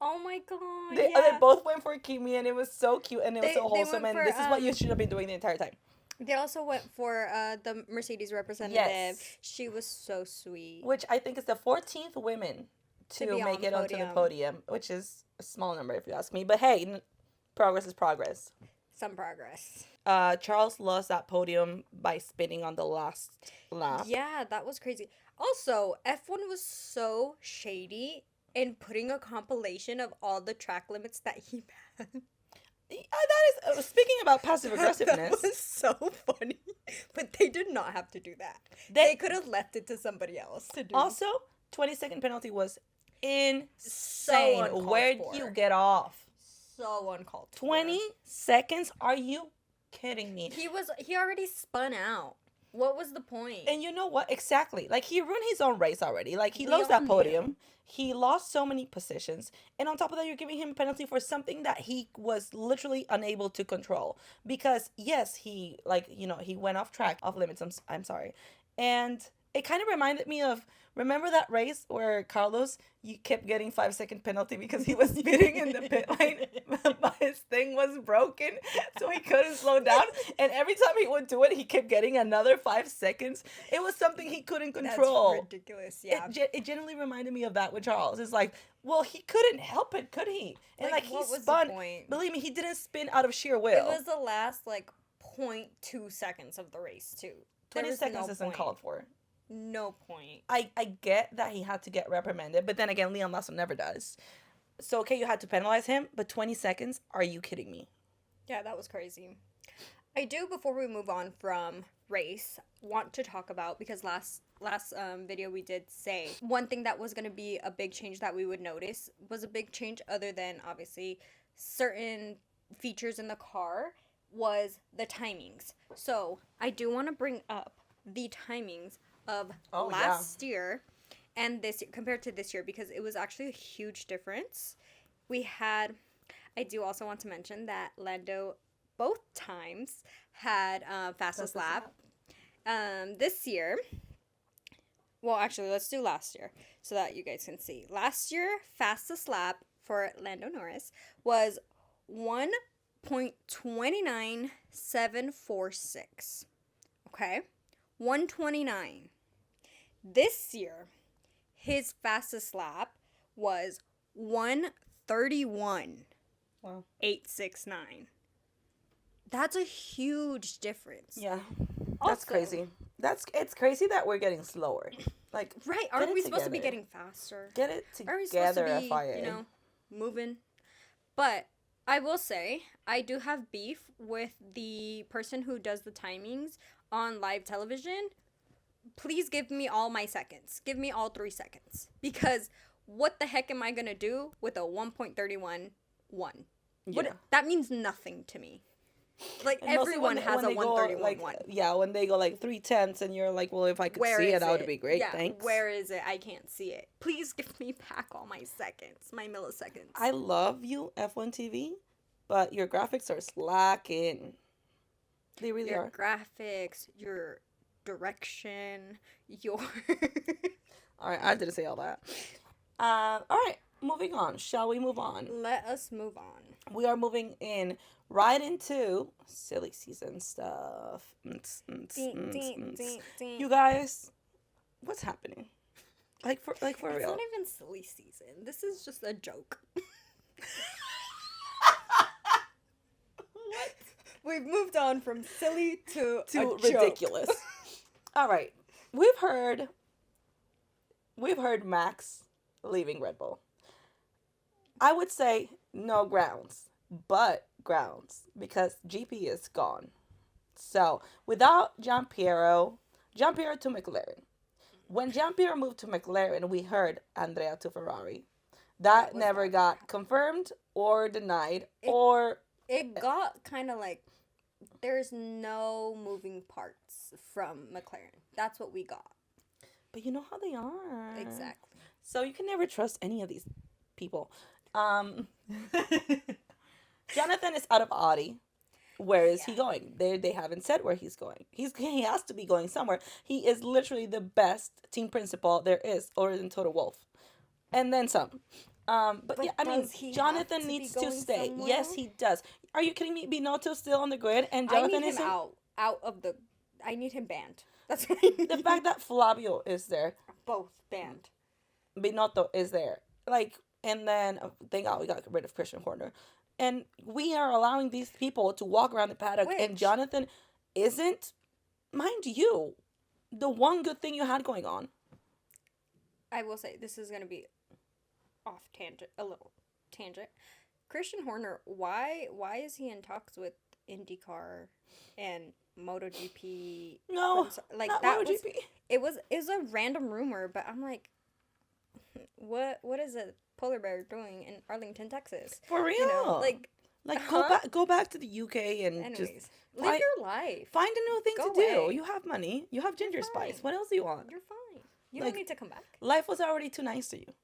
Oh my god. They yeah. both went for Kimi and it was so cute and it was They- so they wholesome went and for, this is what you should have been doing the entire time. They also went for the Mercedes representative. Yes. She was so sweet. Which I think is the 14th women to be on make the it onto the podium. podium, which is a small number if you ask me. But hey, progress is progress. Some progress. Charles lost that podium by spinning on the last lap. Yeah, that was crazy. Also, F1 was so shady in putting a compilation of all the track limits that he had. That is speaking about passive That aggressiveness. was so funny. But they did not have to do that. They- They could have left it to somebody else to do. Also, 20-second penalty was insane. uncalled Where'd for. you get off? So uncalled for. 20 seconds? Are you kidding me? He already spun out. What was the point? And you know what? Exactly. Like, he ruined his own race already. Like, he We lost all that knew. podium. He lost so many positions. And on top of that, you're giving him a penalty for something that he was literally unable to control. Because, yes, he went off track, off limits. I'm sorry. And it kind of reminded me of, remember that race where Carlos, you kept getting 5 second penalty because he was speeding in the pit lane, but his thing was broken, so he couldn't slow down. And every time he would do it, he kept getting another 5 seconds. It was something he couldn't That's control. ridiculous. Yeah. It genuinely reminded me of that with Charles. It's like, well, he couldn't help it, could he? And like, he what was spun. the point? Believe me, he didn't spin out of sheer It will. was the last like 0.2 seconds of the race too. 20 was seconds no isn't point. called for. No point. I get that he had to get reprimanded, but then again, Leon Lasso never does. So, okay, you had to penalize him, but 20 seconds? Are you kidding me? Yeah, that was crazy. I do, before we move on from race, want to talk about, because last video we did say one thing that was going to be a big change that we would notice was a big change, other than obviously certain features in the car, was the timings. So I do want to bring up the timings of last year and this year, compared to this year, because it was actually a huge difference. We had, I do also want to mention that Lando both times had fastest lap. This year, well, actually, let's do last year so that you guys can see. Last year, fastest lap for Lando Norris was 1.29746. Okay? 129. This year, his fastest lap was 131. Wow. 869. That's a huge difference. Yeah. Also, That's crazy. It's crazy that we're getting slower. Like, right? Aren't we supposed to be getting faster? Get it together, Are we supposed to be, FIA. moving? But I will say, I do have beef with the person who does the timings on live television. Please give me all my seconds. Give me all 3 seconds. Because what the heck am I going to do with a 1.31.1? Yeah. That means nothing to me. Like, And everyone has a 131.1. Like, yeah, when they go like 3/10 and you're like, well, if I could see it, that would be great. Yeah, Thanks. where is it? I can't see it. Please give me back all my seconds, my milliseconds. I love you, F1 TV, but your graphics are slacking. They really your are. graphics, your direction, your... All right, I didn't say all that. All right, moving on. Shall we move on? Let us move on. We are moving in right into silly season stuff. You guys, what's happening? Like for It's real. not even silly season. This is just a joke. What? We've moved on from silly to a ridiculous. All right, we've heard Max leaving Red Bull. I would say no grounds, but grounds, because GP is gone. So without Giampiero to McLaren. When Giampiero moved to McLaren, we heard Andrea to Ferrari. That never got confirmed or denied, It got kind of like, there's no moving parts from McLaren. That's what we got. But you know how they are. Exactly. So you can never trust any of these people. Jonathan is out of Audi. Where is he going? They haven't said where he's going. He has to be going somewhere. He is literally the best team principal there is, other than Toto Wolff, and then some. But yeah, I mean, Jonathan needs to stay. Somewhere? Yes, he does. Are you kidding me? Binotto's still on the grid, and Jonathan is out of the. I need him banned. That's what I need. The fact that Flavio is there, both banned. Binotto is there, like, and then thank God we got rid of Christian Horner. And we are allowing these people to walk around the paddock, and Jonathan isn't, mind you, the one good thing you had going on. I will say, this is going to be off tangent, a little tangent. Christian Horner, why is he in talks with IndyCar and MotoGP? No, like not that MotoGP. It was a random rumor, but I'm like, what is a polar bear doing in Arlington, Texas? For real, go back to the UK and just live your life. Find a new thing to do. You have money. You have Ginger Spice. What else do you want? You're fine. You don't need to come back. Life was already too nice to you.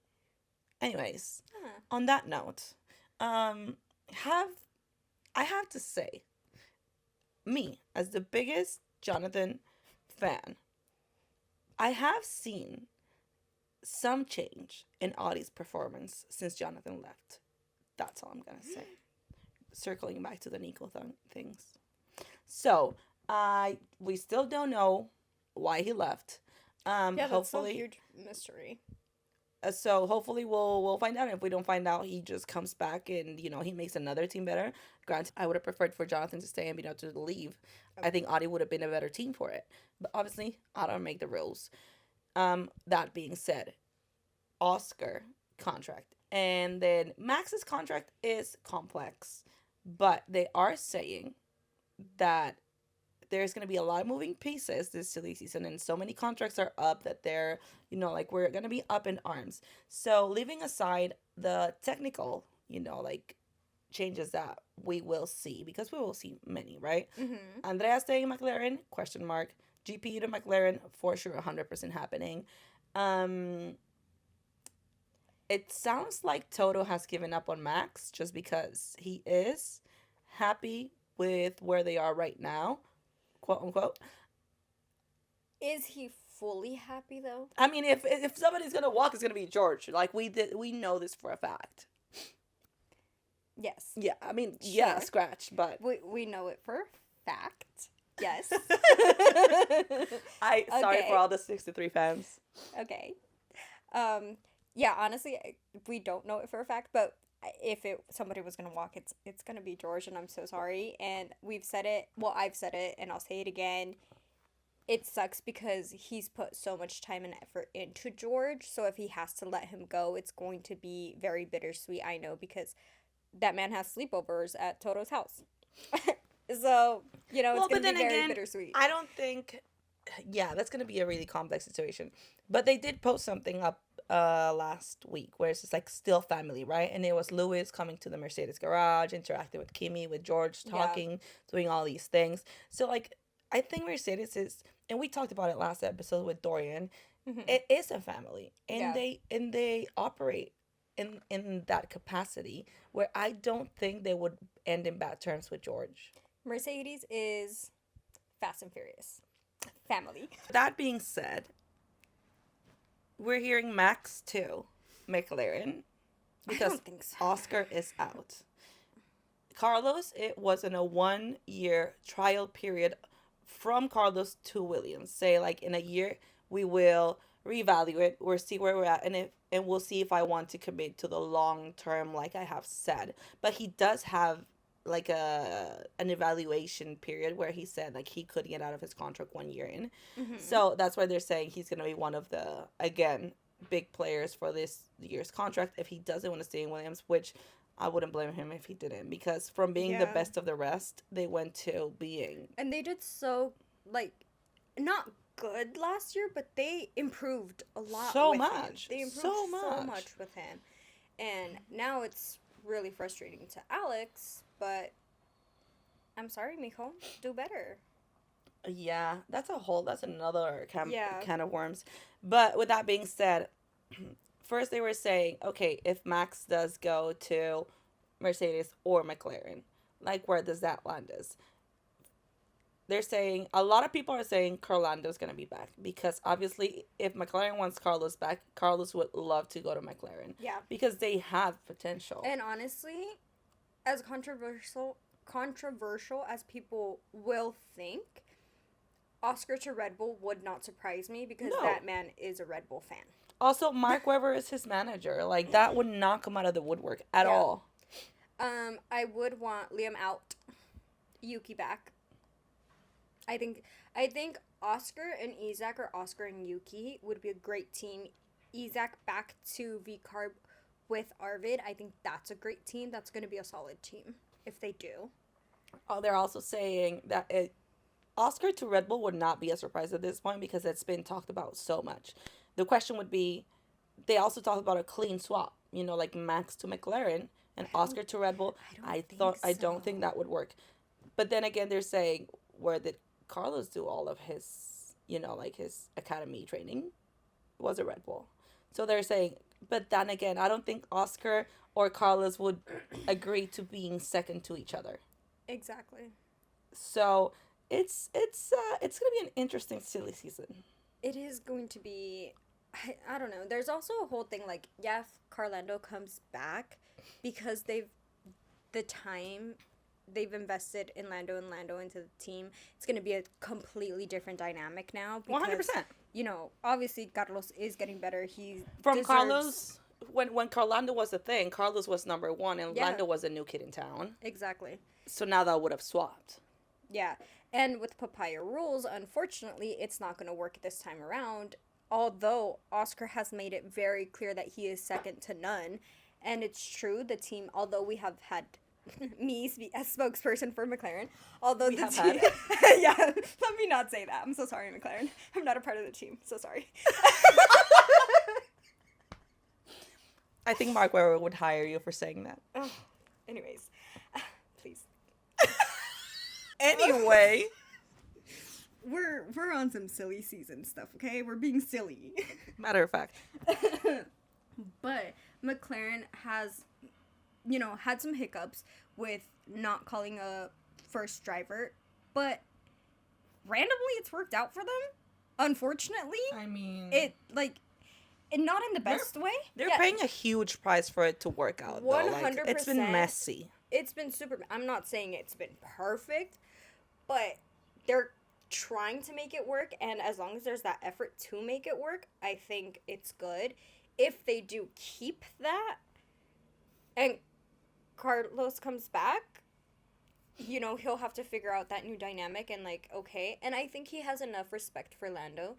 Anyways, on that note, I have to say, me as the biggest Jonathan fan, I have seen some change in Audie's performance since Jonathan left. That's all I'm gonna say. Circling back to the Nico things. So, we still don't know why he left. Yeah, that's still a Hopefully, huge mystery. so hopefully we'll find out. If we don't find out, he just comes back and he makes another team better. Granted, I would have preferred for Jonathan to stay and be able to leave. I think Audie would have been a better team for it. But obviously, I don't make the rules. That being said, Oscar contract. And then Max's contract is complex, but they are saying that there's going to be a lot of moving pieces this silly season, and so many contracts are up that they're, like we're going to be up in arms. So, leaving aside the technical, changes that we will see, because we will see many, right? Mm-hmm. Andrea staying in McLaren, question mark. GP to McLaren, for sure, 100% happening. Um, it sounds like Toto has given up on Max just because he is happy with where they are right now, quote unquote. Is he fully happy though? I mean, if somebody's gonna walk, it's gonna be George. Like we know this for a fact. Yes. Yeah, I mean, yeah, Sure. scratch, but We know it for a fact. Yes. sorry Okay. for all the 63 fans. Okay. Yeah, honestly, we don't know it for a fact, but if somebody was gonna walk, it's gonna be George, and I'm so sorry. And we've said it. Well, I've said it, and I'll say it again. It sucks because he's put so much time and effort into George. So if he has to let him go, it's going to be very bittersweet. I know, because that man has sleepovers at Toto's house. So Well, it's but gonna then be very again, bittersweet. I don't think. Yeah, that's gonna be a really complex situation. But they did post something up last week where it's just like still family, right? And it was Lewis coming to the Mercedes garage, interacting with Kimmy, with George, Yeah. talking, doing all these things. So like, I think Mercedes is, and we talked about it last episode with Dorian. Mhm. It is a family, and Yeah. they operate in that capacity where I don't think they would end in bad terms with George. Mercedes is Fast and Furious family. That being said, we're hearing Max to McLaren I because don't think so. Oscar is out. Carlos, it was in a 1 year trial period from Carlos to Williams. Say like in a year we will reevaluate or see where we're at, and we'll see if I want to commit to the long term like I have said. But he does have like an evaluation period where he said like he could get out of his contract 1 year in. Mhm. So that's why they're saying he's gonna be one of the, again, big players for this year's contract if he doesn't want to stay in Williams, which I wouldn't blame him if he didn't, because from being the Yeah. best of the rest, they went to being And they did so, like, not good last year, but they improved a lot so with much. him. They improved So so much. much with him. And now it's really frustrating to Alex, but I'm sorry, Mijo. Do better. Yeah, that's another Yeah. can of worms. But with that being said, first they were saying, okay, if Max does go to Mercedes or McLaren, like where does that land us? They're saying, a lot of people are saying Carlando's going to be back, because obviously if McLaren wants Carlos back, Carlos would love to go to McLaren Yeah. because they have potential. And honestly, as controversial as people will think, Oscar to Red Bull would not surprise me, because No. that man is a Red Bull fan. Also, Mark Webber is his manager. Like, that would not come out of the woodwork at Yeah. all. I would want Liam out, Yuki back. I think Oscar and Isaac, or Oscar and Yuki, would be a great team. Isaac back to V-Carb with Arvid. I think that's a great team. That's going to be a solid team if they do. Oh, they're also saying that Oscar to Red Bull would not be a surprise at this point because it's been talked about so much. The question would be, they also talked about a clean swap, like Max to McLaren and Oscar to Red Bull. I don't think that would work. But then again, they're saying, where did Carlos do all of his, like his academy training? It was a Red Bull. So they're saying, but then again, I don't think Oscar or Carlos would agree to being second to each other. Exactly. So it's gonna be an interesting silly season. it is going to be. I don't know. There's also a whole thing like, yeah, if Carlando comes back, because the time they've invested in Lando and Lando into the team, it's going to be a completely different dynamic now because 100%. Obviously Carlos is getting better. He From deserves. Carlos, when Carlando was a thing, Carlos was number one and Yeah. Lando was a new kid in town. Exactly. So now that would have swapped. Yeah. And with Papaya rules, unfortunately, it's not going to work this time around. Although Oscar has made it very clear that he is second to none. And it's true, the team, although we have had me as spokesperson for McLaren, although We the have team. had. Yeah, let me not say that. I'm so sorry, McLaren. I'm not a part of the team. So sorry. I think Mark Webber would hire you for saying that. Oh, anyways, please. Anyway. We're on some silly season stuff, okay? We're being silly. Matter of fact. But McLaren has, had some hiccups with not calling a first driver, but randomly it's worked out for them. Unfortunately, I mean, and not in the best way. They're Yeah, paying a huge price for it to work out. 100%. It's been 100%. messy. It's been super. I'm not saying it's been perfect, but they're trying to make it work, and as long as there's that effort to make it work, I think it's good. If they do keep that, and Carlos comes back, he'll have to figure out that new dynamic and okay. And I think he has enough respect for Lando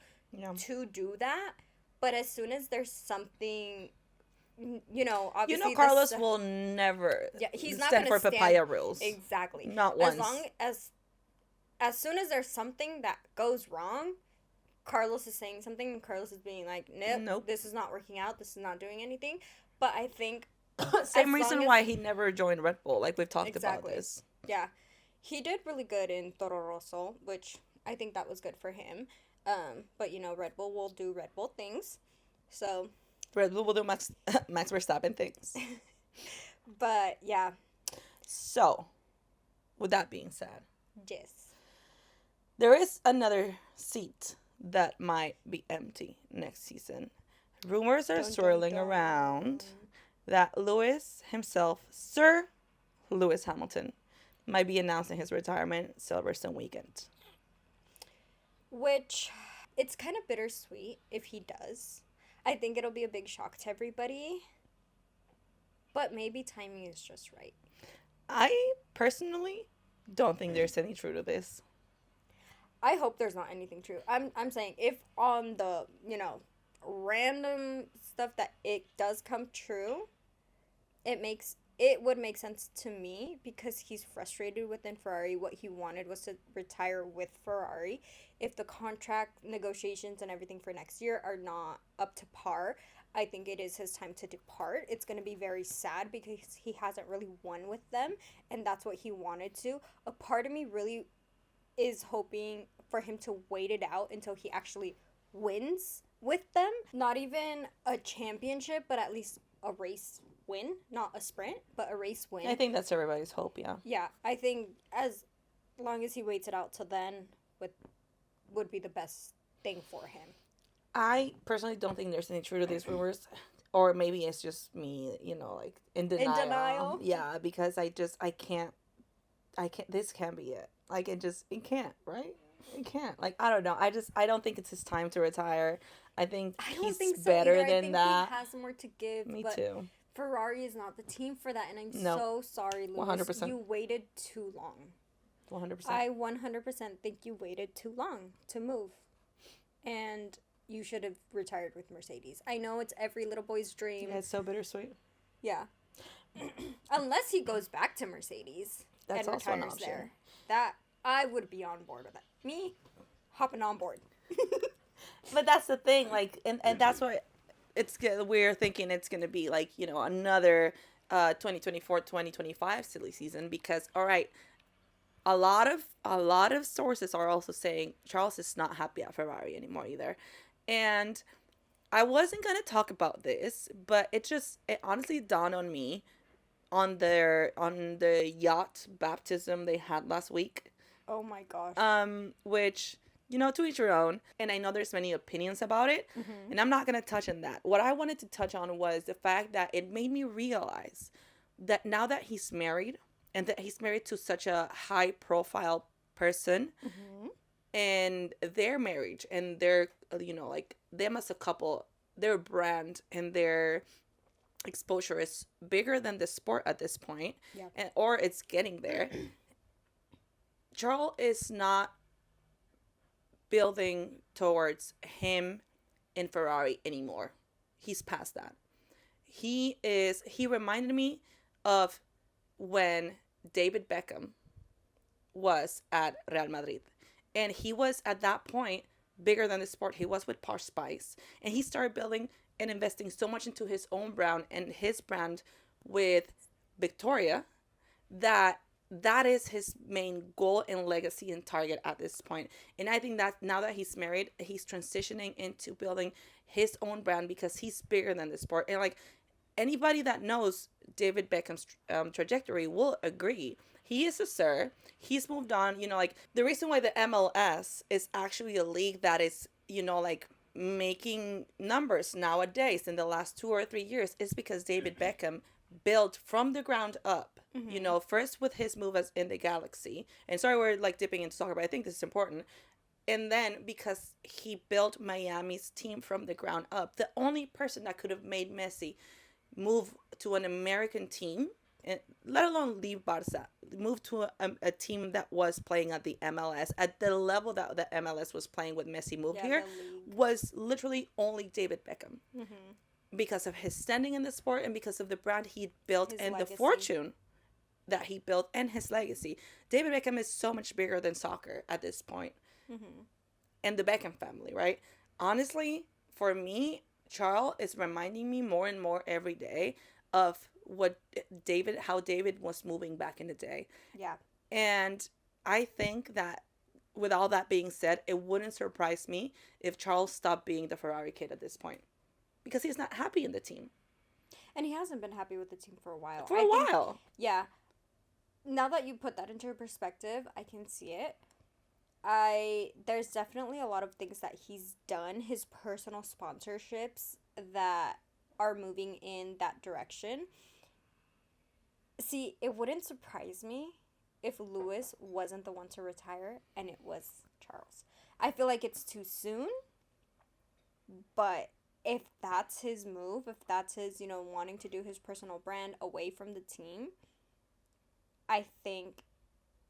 to do that. But as soon as there's something, obviously Carlos will never he's not stand gonna for papaya rules. Exactly. Not once. As soon as there's something that goes wrong, Carlos is saying something and Carlos is being like, nope. This is not working out. This is not doing anything. But I think same reason why he never joined Red Bull. Like we've talked about this. Yeah, he did really good in Toro Rosso, which I think that was good for him. But Red Bull will do Red Bull things, so Red Bull will do Max Verstappen things. But yeah. So, with that being said, Yes. There is another seat that might be empty next season. Rumors are swirling around that Lewis himself, Sir Lewis Hamilton, might be announcing his retirement Silverstone weekend. Which, it's kind of bittersweet if he does. I think it'll be a big shock to everybody. But maybe timing is just right. I personally don't think there's any truth to this. I hope there's not anything true. I'm saying if on the, random stuff that it does come true, it would make sense to me because he's frustrated within Ferrari. What he wanted was to retire with Ferrari. If the contract negotiations and everything for next year are not up to par, I think it is his time to depart. It's going to be very sad because he hasn't really won with them, and that's what he wanted to. A part of me really is hoping for him to wait it out until he actually wins with them. Not even a championship, but at least a race win. Not a sprint, but a race win. I think that's everybody's hope, yeah. Yeah, I think as long as he waits it out till then would be the best thing for him. I personally don't think there's any truth to these rumors. Or maybe it's just me, in denial. In denial? Yeah, because I can't, this can't be it. Like, it can't, right? It can't. Like, I don't know. I don't think it's his time to retire. I think he's better than I think that. he has more to give. Me but too. Ferrari is not the team for that, and I'm so sorry, Lewis. 100%. You waited too long. 100%. I 100% think you waited too long to move. And you should have retired with Mercedes. I know it's every little boy's dream. Yeah, it's so bittersweet. Yeah. Unless he goes back to Mercedes That's and also an retires option. there. That, I would be on board with that. Me, hopping on board. But that's the thing, like, and that's why we're thinking it's going to be, like, another 2024-2025 silly season because, all right, a lot of sources are also saying Charles is not happy at Ferrari anymore either. And I wasn't going to talk about this, but it honestly dawned on me on the yacht baptism they had last week. Oh my gosh. Which to each your own. And I know there's many opinions about it, and I'm not going to touch on that. What I wanted to touch on was the fact that it made me realize that now that he's married, and that he's married to such a high profile person, and their marriage and their, like them as a couple, their brand and their exposure is bigger than the sport at this point, Yeah. or it's getting there. Charles is not building towards him in Ferrari anymore. He's past that. He reminded me of when David Beckham was at Real Madrid. And he was at that point bigger than the sport. He was with Posh Spice. And he started building and investing so much into his own brand and his brand with Victoria that is his main goal and legacy and target at this point. And I think that now that he's married, he's transitioning into building his own brand because he's bigger than the sport. And like anybody that knows David Beckham's trajectory will agree. He is a sir. He's moved on. Like the reason why the MLS is actually a league that is, like making numbers nowadays in the last 2 or 3 years is because David Beckham built from the ground up. First with his move as in the Galaxy. And sorry, we're like dipping into soccer, but I think this is important. And then because he built Miami's team from the ground up, the only person that could have made Messi move to an American team, and let alone leave Barca, move to a team that was playing at the MLS, at the level that the MLS was playing with Messi moved here, was literally only David Beckham. Because of his standing in the sport and because of the brand he built and the fortune that he built and his legacy. David Beckham is so much bigger than soccer at this point. And the Beckham family, right? Honestly, for me, Charles is reminding me more and more every day of how David was moving back in the day. Yeah. And I think that with all that being said, it wouldn't surprise me if Charles stopped being the Ferrari kid at this point. Because he's not happy in the team. And he hasn't been happy with the team for a while. Yeah. Now that you put that into perspective, I can see it. There's definitely a lot of things that he's done, his personal sponsorships that are moving in that direction. See, it wouldn't surprise me if Lewis wasn't the one to retire and it was Charles. I feel like it's too soon, but if that's his move, if that's his, wanting to do his personal brand away from the team, I think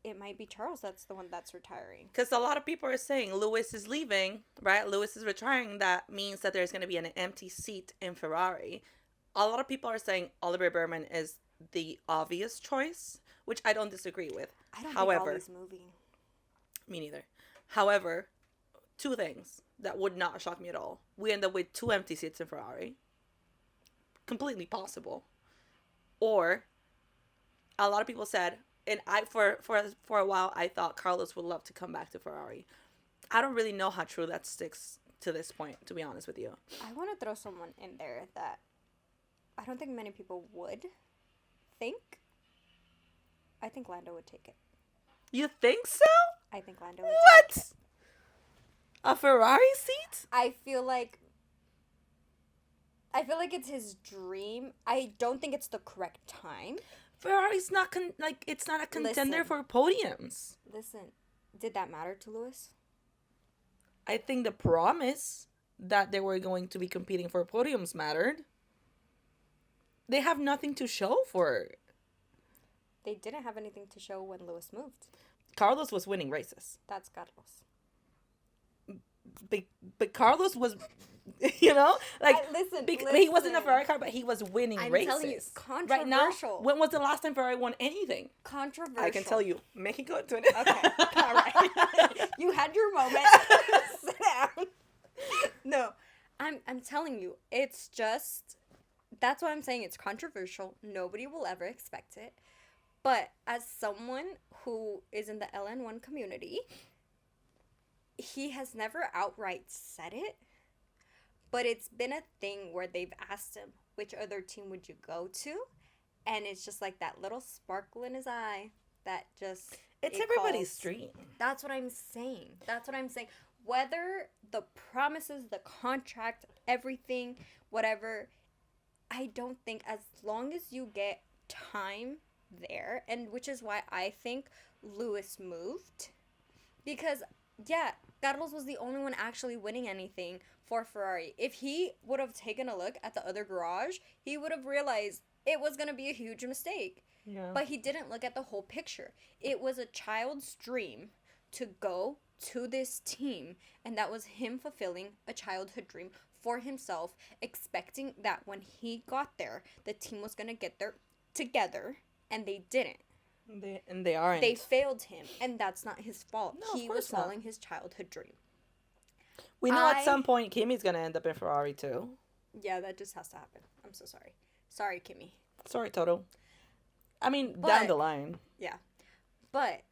it might be Charles that's the one that's retiring. Because a lot of people are saying Lewis is leaving, right? Lewis is retiring. That means that there's going to be an empty seat in Ferrari. A lot of people are saying Oliver Berman is the obvious choice, which I don't disagree with. I don't think Ollie's moving. Me neither. However, two things that would not shock me at all. We end up with 2 empty seats in Ferrari. Completely possible. Or a lot of people said, and I for a while I thought Carlos would love to come back to Ferrari. I don't really know how true that sticks to this point, to be honest with you. I want to throw someone in there that I don't think many people would think. I think Lando would take it. You think so? I think Lando would take it. A Ferrari seat? I feel like it's his dream. I don't think it's the correct time. Ferrari's not it's not a contender for podiums. Listen, did that matter to Lewis? I think the promise that they were going to be competing for podiums mattered. They have nothing to show for it. They didn't have anything to show when Lewis moved. Carlos was winning races. That's Carlos. But Carlos was, listen. He wasn't a Ferrari car, but he was winning races. I'm telling you, controversial. Right now, when was the last time Ferrari won anything? Controversial. I can tell you, Mexico 20. Okay, all right. You had your moment. Sit down. No, I'm telling you, it's just. That's why I'm saying it's controversial. Nobody will ever expect it. But as someone who is in the LN1 community, he has never outright said it, but it's been a thing where they've asked him, which other team would you go to? And it's just like that little sparkle in his eye that just... It's it everybody's calls. dream. That's what I'm saying. That's what I'm saying. Whether the promises, the contract, everything, whatever, I don't think as long as you get time there, and which is why I think Lewis moved. Because, yeah, Carlos was the only one actually winning anything for Ferrari. If he would have taken a look at the other garage, he would have realized it was going to be a huge mistake. Yeah. But he didn't look at the whole picture. It was a child's dream to go to this team, and that was him fulfilling a childhood dream for himself, expecting that when he got there, the team was going to get there together, and they didn't. They aren't. They failed him, and that's not his fault. No, of He was course not. following his childhood dream. We know at some point Kimmy's gonna end up in Ferrari too. Yeah, that just has to happen. I'm so sorry. Sorry, Kimmy. Sorry, Toto. I mean, But- down the line. Yeah. But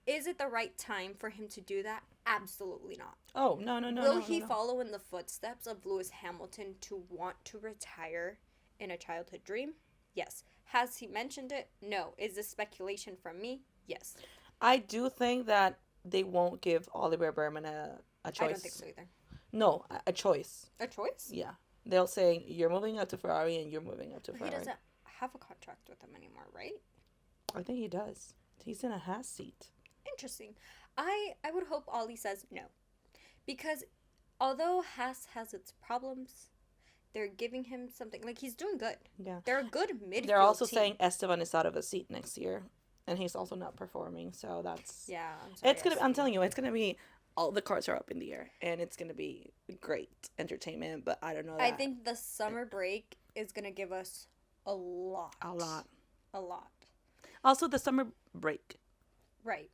is it the right time for him to do that? Absolutely not. Oh, no. Will he follow in the footsteps of Lewis Hamilton to want to retire in a childhood dream? Yes. Has he mentioned it? No. Is this speculation from me? Yes. I do think that they won't give Oliver Berman a choice. I don't think so either. No, a choice. A choice? Yeah. They'll say, you're moving up to Ferrari and you're moving up to He Ferrari. doesn't have a contract with them anymore, right? I think he does. He's in a Haas seat. Interesting. I would hope Ollie says no. Because although Haas has its problems, they're giving him something. Like, he's doing good. Yeah. They're a good midfield They're also team. saying Esteban is out of a seat next year. And he's also not performing, so that's... Yeah, I'm sorry. It's gonna. I'm telling you, it's gonna be. All the cards are up in the air, and it's gonna be great entertainment. But I don't know. I think the summer break is going to give us a lot. a lot. A lot. Also, the summer break. Right.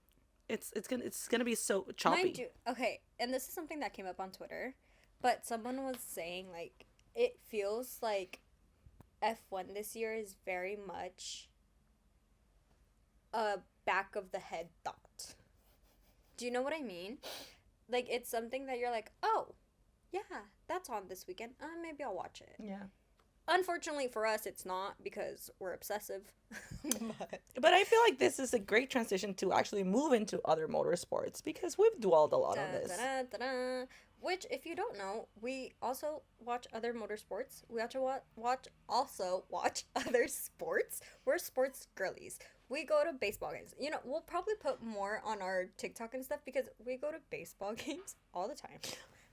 It's gonna be so choppy. Mind you, okay, and this is something that came up on Twitter, but someone was saying, like, it feels like F1 this year is very much a back of the head thought. Do you know what I mean? Like, it's something that you're like, oh, yeah, that's on this weekend. Maybe I'll watch it. Yeah. Unfortunately for us, it's not because we're obsessive. But I feel like this is a great transition to actually move into other motorsports because we've dwelled a lot on this. Da-da-da-da. Which, if you don't know, we also watch other motorsports. We also watch other sports. We're sports girlies. We go to baseball games. You know, we'll probably put more on our TikTok and stuff because we go to baseball games all the time.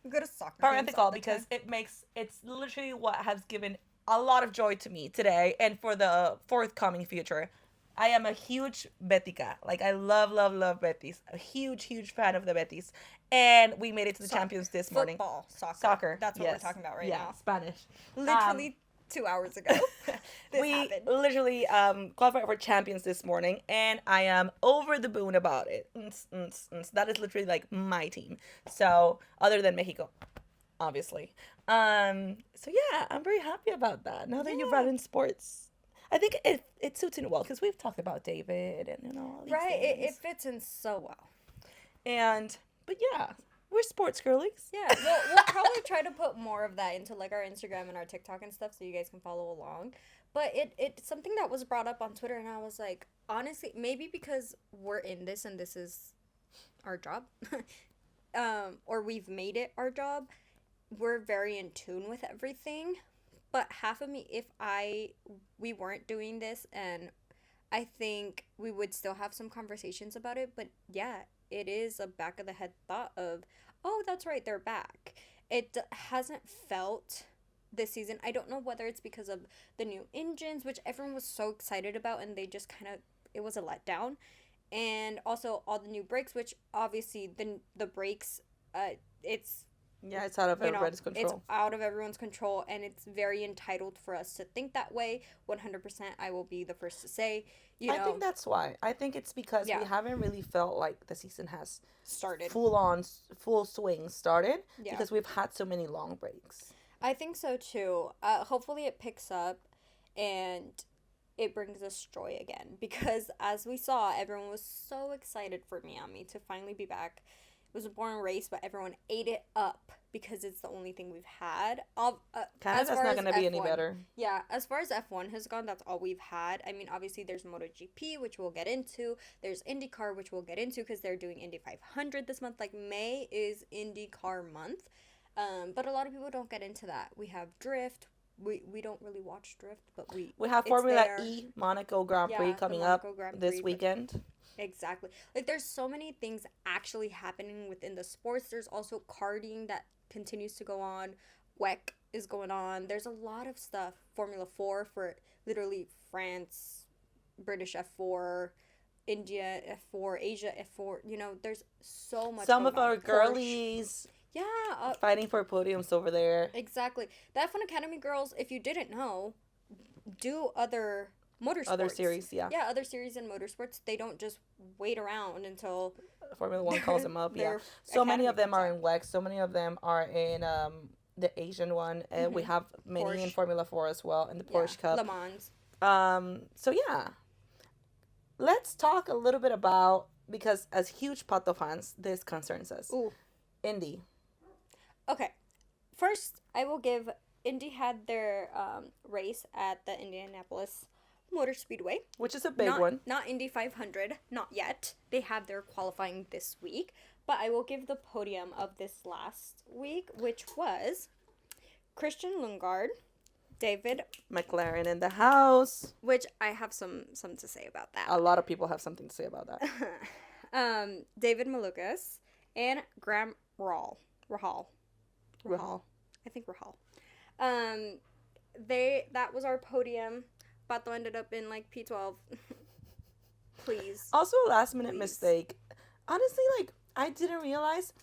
We go to soccer games all Parenthetical the because time. it's literally what has given a lot of joy to me today and for the forthcoming future. I am a huge Betica. Like, I love Betis. A huge fan of the Betis. And we made it to the champions this morning. Football, Soccer. That's what yes. we're talking about right yeah, now. Spanish. Literally 2 hours ago. We happened. literally qualified for champions this morning, and I am over the moon about it. That is literally like my team. So, other than Mexico, obviously. So yeah, I'm very happy about that. Now that you've brought in sports, I think it suits in well because we've talked about David and all these Right, it things. fits in so well. But yeah, we're sports girlies. Yeah, we'll probably try to put more of that into like our Instagram and our TikTok and stuff so you guys can follow along. But it's something that was brought up on Twitter and I was like, honestly, maybe because we're in this and this is our job, or we've made it our job, we're very in tune with everything. But half of me, if we weren't doing this, and I think we would still have some conversations about it. But yeah, it is a back of the head thought of, oh, that's right, they're back. It hasn't felt this season. I don't know whether it's because of the new engines, which everyone was so excited about, and they just kind of, it was a letdown. And also all the new brakes, which obviously the brakes, it's out of everybody's it's control. out of everyone's control, and it's very entitled for us to think that way. 100%, I will be the first to say. I think that's why. I think it's because we haven't really felt like the season has started full swing started Yeah. because we've had so many long breaks. I think so too. Hopefully it picks up and it brings us joy again, because as we saw, everyone was so excited for Miami to finally be back. It was a boring race, but everyone ate it up because it's the only thing we've had. As Canada's far not as going to be any F1, better. yeah, as far as F1 has gone, that's all we've had. I mean, obviously, there's MotoGP, which we'll get into. There's IndyCar, which we'll get into because they're doing Indy 500 this month. Like, May is IndyCar month. But a lot of people don't get into that. We have Drift. We don't really watch Drift, but We have it's Formula there. E Monaco Grand Prix Yeah, the coming Monaco up Grand this Prix, weekend. Exactly. Like, there's so many things actually happening within the sports. There's also karting that continues to go on. WEC is going on. There's a lot of stuff. Formula 4 for literally France, British F4, India F4, Asia F4. You know, there's so much Some going of on. our Porsche. girlies Yeah, fighting for podiums over there. exactly. The F1 Academy girls, if you didn't know, do other motorsports. Other series, yeah. Yeah, other series in motorsports. They don't just wait around until Formula One calls them up, yeah. their So many of academy them are comes in WEC. So many of them are in the Asian one. And we have many in Porsche. Formula 4 as well, in the out. Porsche Cup. Le Mans. So yeah. Let's talk a little bit about, because as huge Pato fans, this concerns us. Ooh. Indy. Okay. First, I will give Indy had their race at the Indianapolis Motor Speedway. Which is a big one. Not Indy 500, not yet. They have their qualifying this week. But I will give the podium of this last week, which was Christian Lundgaard, David, McLaren in the house. which I have some to say about that. A lot of people have something to say about that. David Malukas, and Graham Rahal. I think Rahal. That was our podium. Pato ended up in like P12. Please. Also, a last minute Please. mistake. Honestly, like, I didn't realize.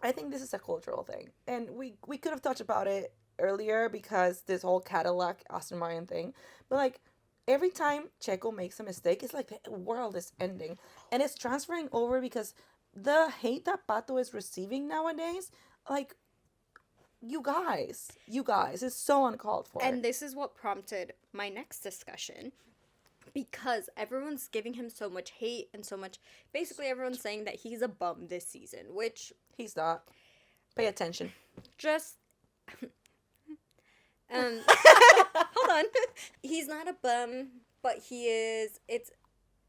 I think this is a cultural thing. And we could have touched about it earlier because this whole Cadillac Aston Martin thing. But, like, every time Checo makes a mistake, it's like the world is ending. And it's transferring over because the hate that Pato is receiving nowadays, like, you guys, it's so uncalled for. And this is what prompted my next discussion. Because everyone's giving him so much hate and so much... Basically, everyone's saying that he's a bum this season, which... He's not. Pay attention. Just... hold on. He's not a bum, but he is...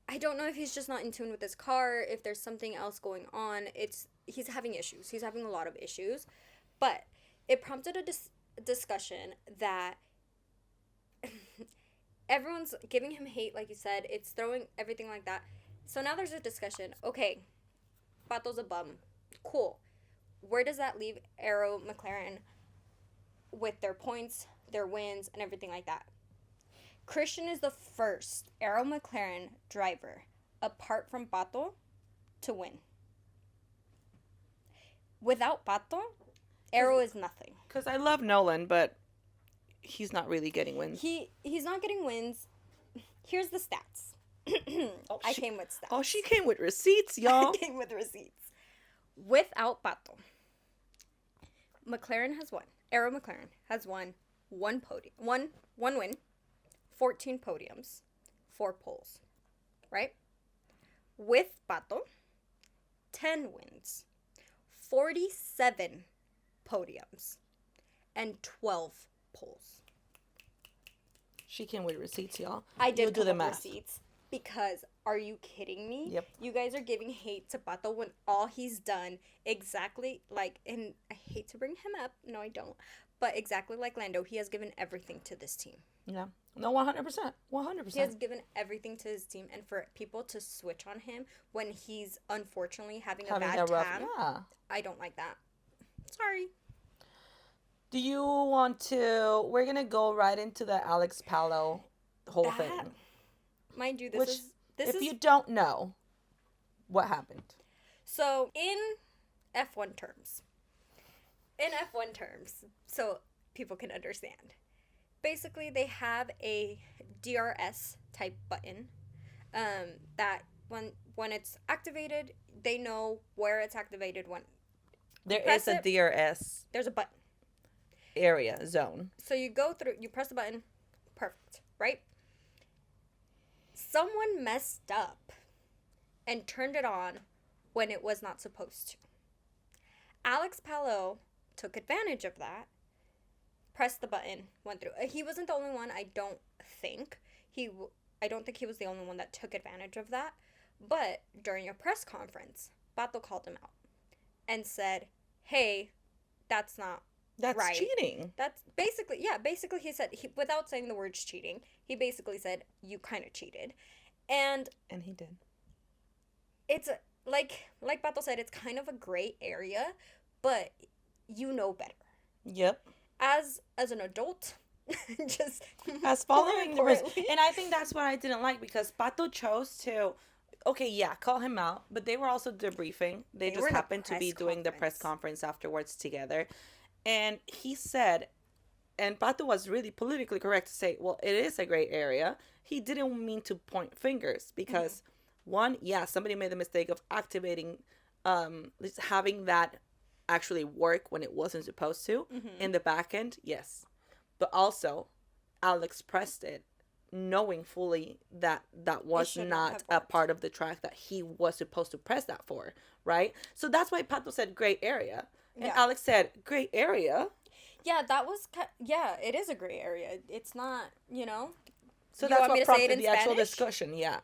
I don't know if he's just not in tune with his car, if there's something else going on. He's having issues. He's having a lot of issues. But it prompted a discussion that... Everyone's giving him hate, like you said. It's throwing everything like that. So now there's a discussion. Okay, Pato's a bum. Cool. Where does that leave Arrow McLaren with their points, their wins, and everything like that? Christian is the first Arrow McLaren driver, apart from Pato, to win. Without Pato, Arrow is nothing. Because I love Nolan, but... he's not really getting wins. He's not getting wins. Here's the stats. I came with stats. Oh, she came with receipts, y'all. I came with receipts. Without Pato, McLaren has won. Arrow McLaren has won one podium, one win, 14 podiums, 4 poles. Right? With Pato, 10 wins, 47 podiums, and 12 poles. She came with receipts, y'all. I did You'll do the come with math. receipts because are you kidding me? Yep. You guys are giving hate to Pato when all he's done exactly like, and I hate to bring him up. No, I don't. But exactly like Lando, he has given everything to this team. Yeah. No, 100%. 100%. He has given everything to his team, and for people to switch on him when he's unfortunately having a bad time, yeah. I don't like that. Sorry. Do you want to... We're going to go right into the Alex Palou whole thing. Mind you, Which, this if is... you don't know, what happened? So, in F1 terms, so people can understand, basically they have a DRS type button that when it's activated, they know where it's activated when. There is a DRS There's a button. area, zone. So you go through, you press the button, perfect, right? Someone messed up and turned it on when it was not supposed to. Alex Palou took advantage of that, pressed the button, went through. He wasn't the only one, I don't think. I don't think he was the only one that took advantage of that. But during a press conference, Pato called him out and said, "Hey, that's not That's right." cheating. That's basically, yeah, basically he said, without saying the words cheating, he basically said, "You kind of cheated." And And he did. it's like Pato said, it's kind of a gray area, but you know better. Yep. As an adult, just As more following the rules. importantly. And I think that's what I didn't like because Pato chose to, okay, yeah, call him out, but they were also debriefing. They They were just in a happened to be press doing the press conference. conference afterwards together. And he said, and Pato was really politically correct to say, well, it is a gray area. He didn't mean to point fingers because, one, yeah, somebody made the mistake of activating, having that actually work when it wasn't supposed to. Mm-hmm. In the back end, yes. But also, Alex pressed it knowing fully that that It was should not not have a worked. part of the track that he was supposed to press that for, right? So that's why Pato said gray area. And Yeah. Alex said, gray area? Yeah, that was yeah, it is a gray area. It's not, So You that's want me what to say it prompted in the actual Spanish? discussion, yeah.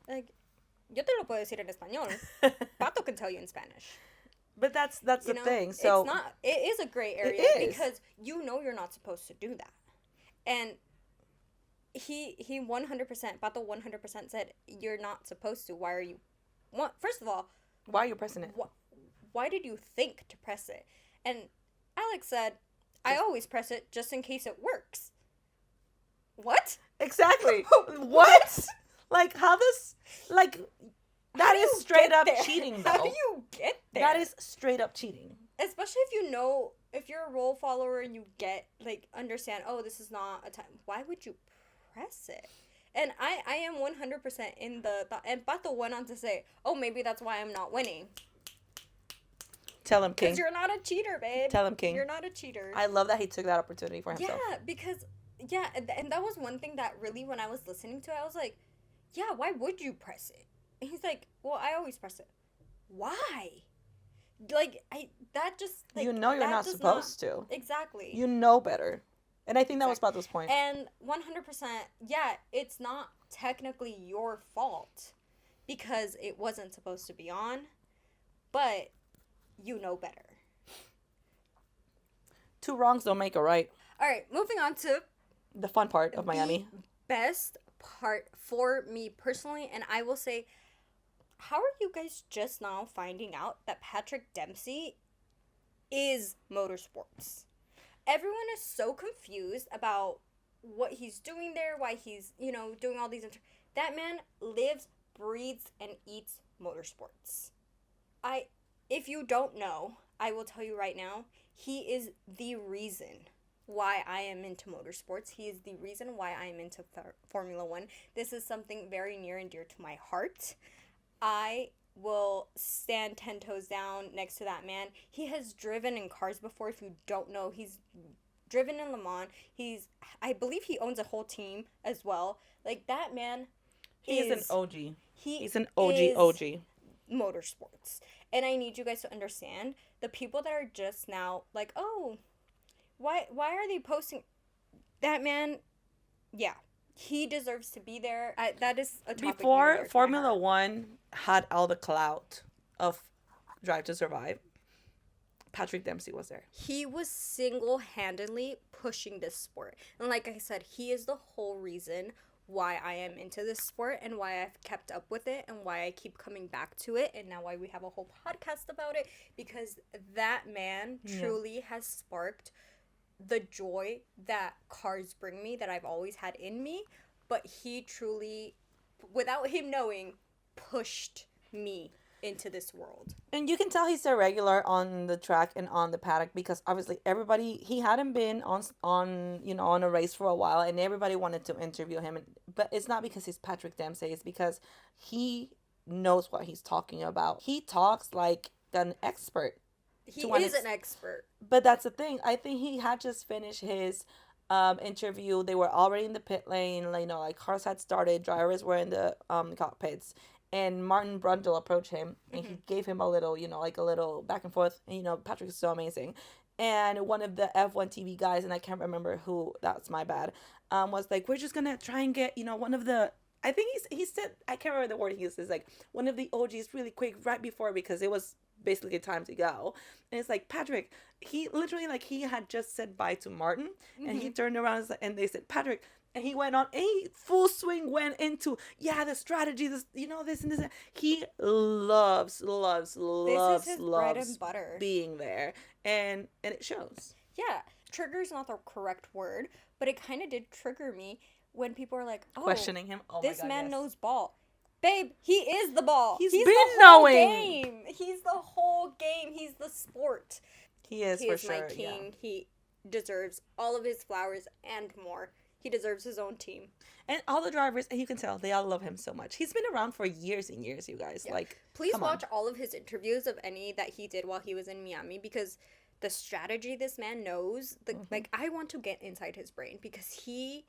like yo te lo puedo decir en español. Pato can tell you in Spanish. But that's the You know, thing. So it's not. It is a gray area is. because you're not supposed to do that, and he 100% Pato 100% said you're not supposed to. Why are you? What? First of all, why are you pressing it? why did you think to press it? And Alex said, I always press it just in case it works. What? Exactly. What? Like how this like How that do is you straight get up there? cheating How though. do you get there? That is straight up cheating. Especially if you're a role follower and you get understand, oh, this is not a time. Why would you press it? And I am 100% in the and Pato went on to say, oh, maybe that's why I'm not winning. Tell him, King. Because you're not a cheater, babe. Tell him, King. You're not a cheater. I love that he took that opportunity for himself. Yeah, because and that was one thing that really, when I was listening to it, I was like, yeah, why would you press it? And he's like, well, I always press it. Why? That just you know you're not supposed to. Exactly. You know better. And I think that was Pato's point. And 100%, yeah, it's not technically your fault because it wasn't supposed to be on, but you know better. Two wrongs don't make a right. All right, moving on to the fun part of Miami. Best part for me personally, and I will say, how are you guys just now finding out that Patrick Dempsey is motorsports? Everyone is so confused about what he's doing there, why he's, doing all these. That man lives, breathes, and eats motorsports. If you don't know, I will tell you right now, he is the reason why I am into motorsports. He is the reason why I am into Formula One. This is something very near and dear to my heart. I will stand 10 toes down next to that man. He has driven in cars before. If you don't know, he's driven in Le Mans. I believe he owns a whole team as well. That man He's an OG. He's an OG. Motorsports. And I need you guys to understand, the people that are just now like, oh, why are they posting that man? Yeah, he deserves to be there. That is a topic Before Formula One had all the clout of Drive to Survive, Patrick Dempsey was there. He was single-handedly pushing this sport. And like I said, he is the whole reason why I am into this sport and why I've kept up with it and why I keep coming back to it, and now why we have a whole podcast about it, because that man truly has sparked the joy that cars bring me that I've always had in me, but he truly, without him knowing, pushed me into this world. And you can tell he's a regular on the track and on the paddock, because obviously he hadn't been on a race for a while, and everybody wanted to interview him, but it's not because he's Patrick Dempsey, it's because he knows what he's talking about. He talks like an expert. He is an expert. But that's the thing. I think he had just finished his interview. They were already in the pit lane. Cars had started. Drivers were in the cockpits. and Martin Brundle approached him, and Hmm. he gave him a little, like a little back and forth. And Patrick is so amazing. And one of the F1 TV guys, and I can't remember who, that's my bad, was like, we're just gonna try and get, one of the, I think he said, I can't remember the word he used, is like one of the OGs really quick right before, because it was basically time to go. And it's like, Patrick, he literally, like, he had just said bye to Martin, and he Hmm. turned around and they said, Patrick, and he went on, and he full swing went into, yeah, the strategy, this, this and this. He loves, loves, This is loves, his bread and loves butter. being there, and it shows. Yeah, trigger is not the correct word, but it kind of did trigger me when people are like, "Oh, Questioning him. Oh my this God, man yes. knows ball." Babe, he is the ball. He's He's been the whole knowing. game. He's the whole game. He's the sport. He is He for is my sure. Yeah. king. He deserves all of his flowers and more. He deserves his own team. And all the drivers, and you can tell they all love him so much. He's been around for years and years, you guys. Yeah. Like, Please come watch on. all of his interviews of any that he did while he was in Miami, because the strategy this man knows, like, I want to get inside his brain because he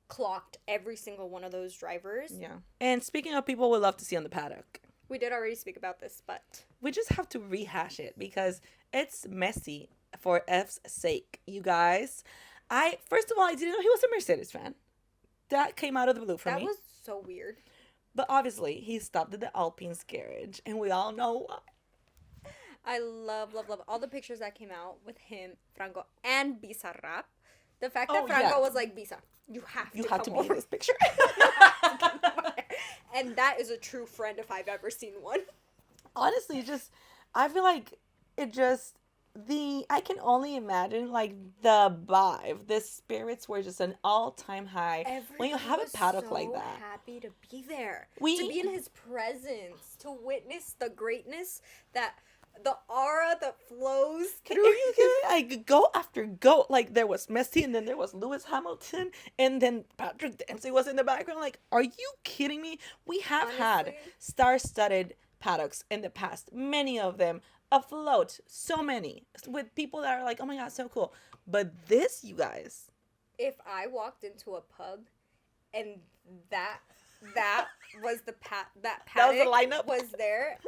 clocked every single one of those drivers. Yeah. And speaking of people we love to see on the paddock, We did already speak about this, but we just have to rehash it because it's messy for F's sake, you guys. First of all, I didn't know he was a Mercedes fan. That came out of the blue for that me. was so weird. But obviously, he stopped at the Alpine's garage, and we all know why. I love, love, love all the pictures that came out with him, Franco, and Bizarrap. The fact that Oh, Franco yeah. was like, Bisa, you have You to have to come be in over. this picture. And that is a true friend if I've ever seen one. Honestly, I feel like I can only imagine like the vibe, the spirits were just an all-time high when you Everybody have a was paddock so like that. happy to be there, to We- be in his presence, to witness the greatness, that the aura that flows through You get like go after go. Like there was Messi, and then there was Lewis Hamilton, and then Patrick Dempsey was in the background. Like, are you kidding me? We have had Honestly. star-studded paddocks in the past, many of them afloat, so many with people that are like, oh my God, so cool. But this, you guys, If I walked into a pub and that was the that That was the paddock lineup? was there,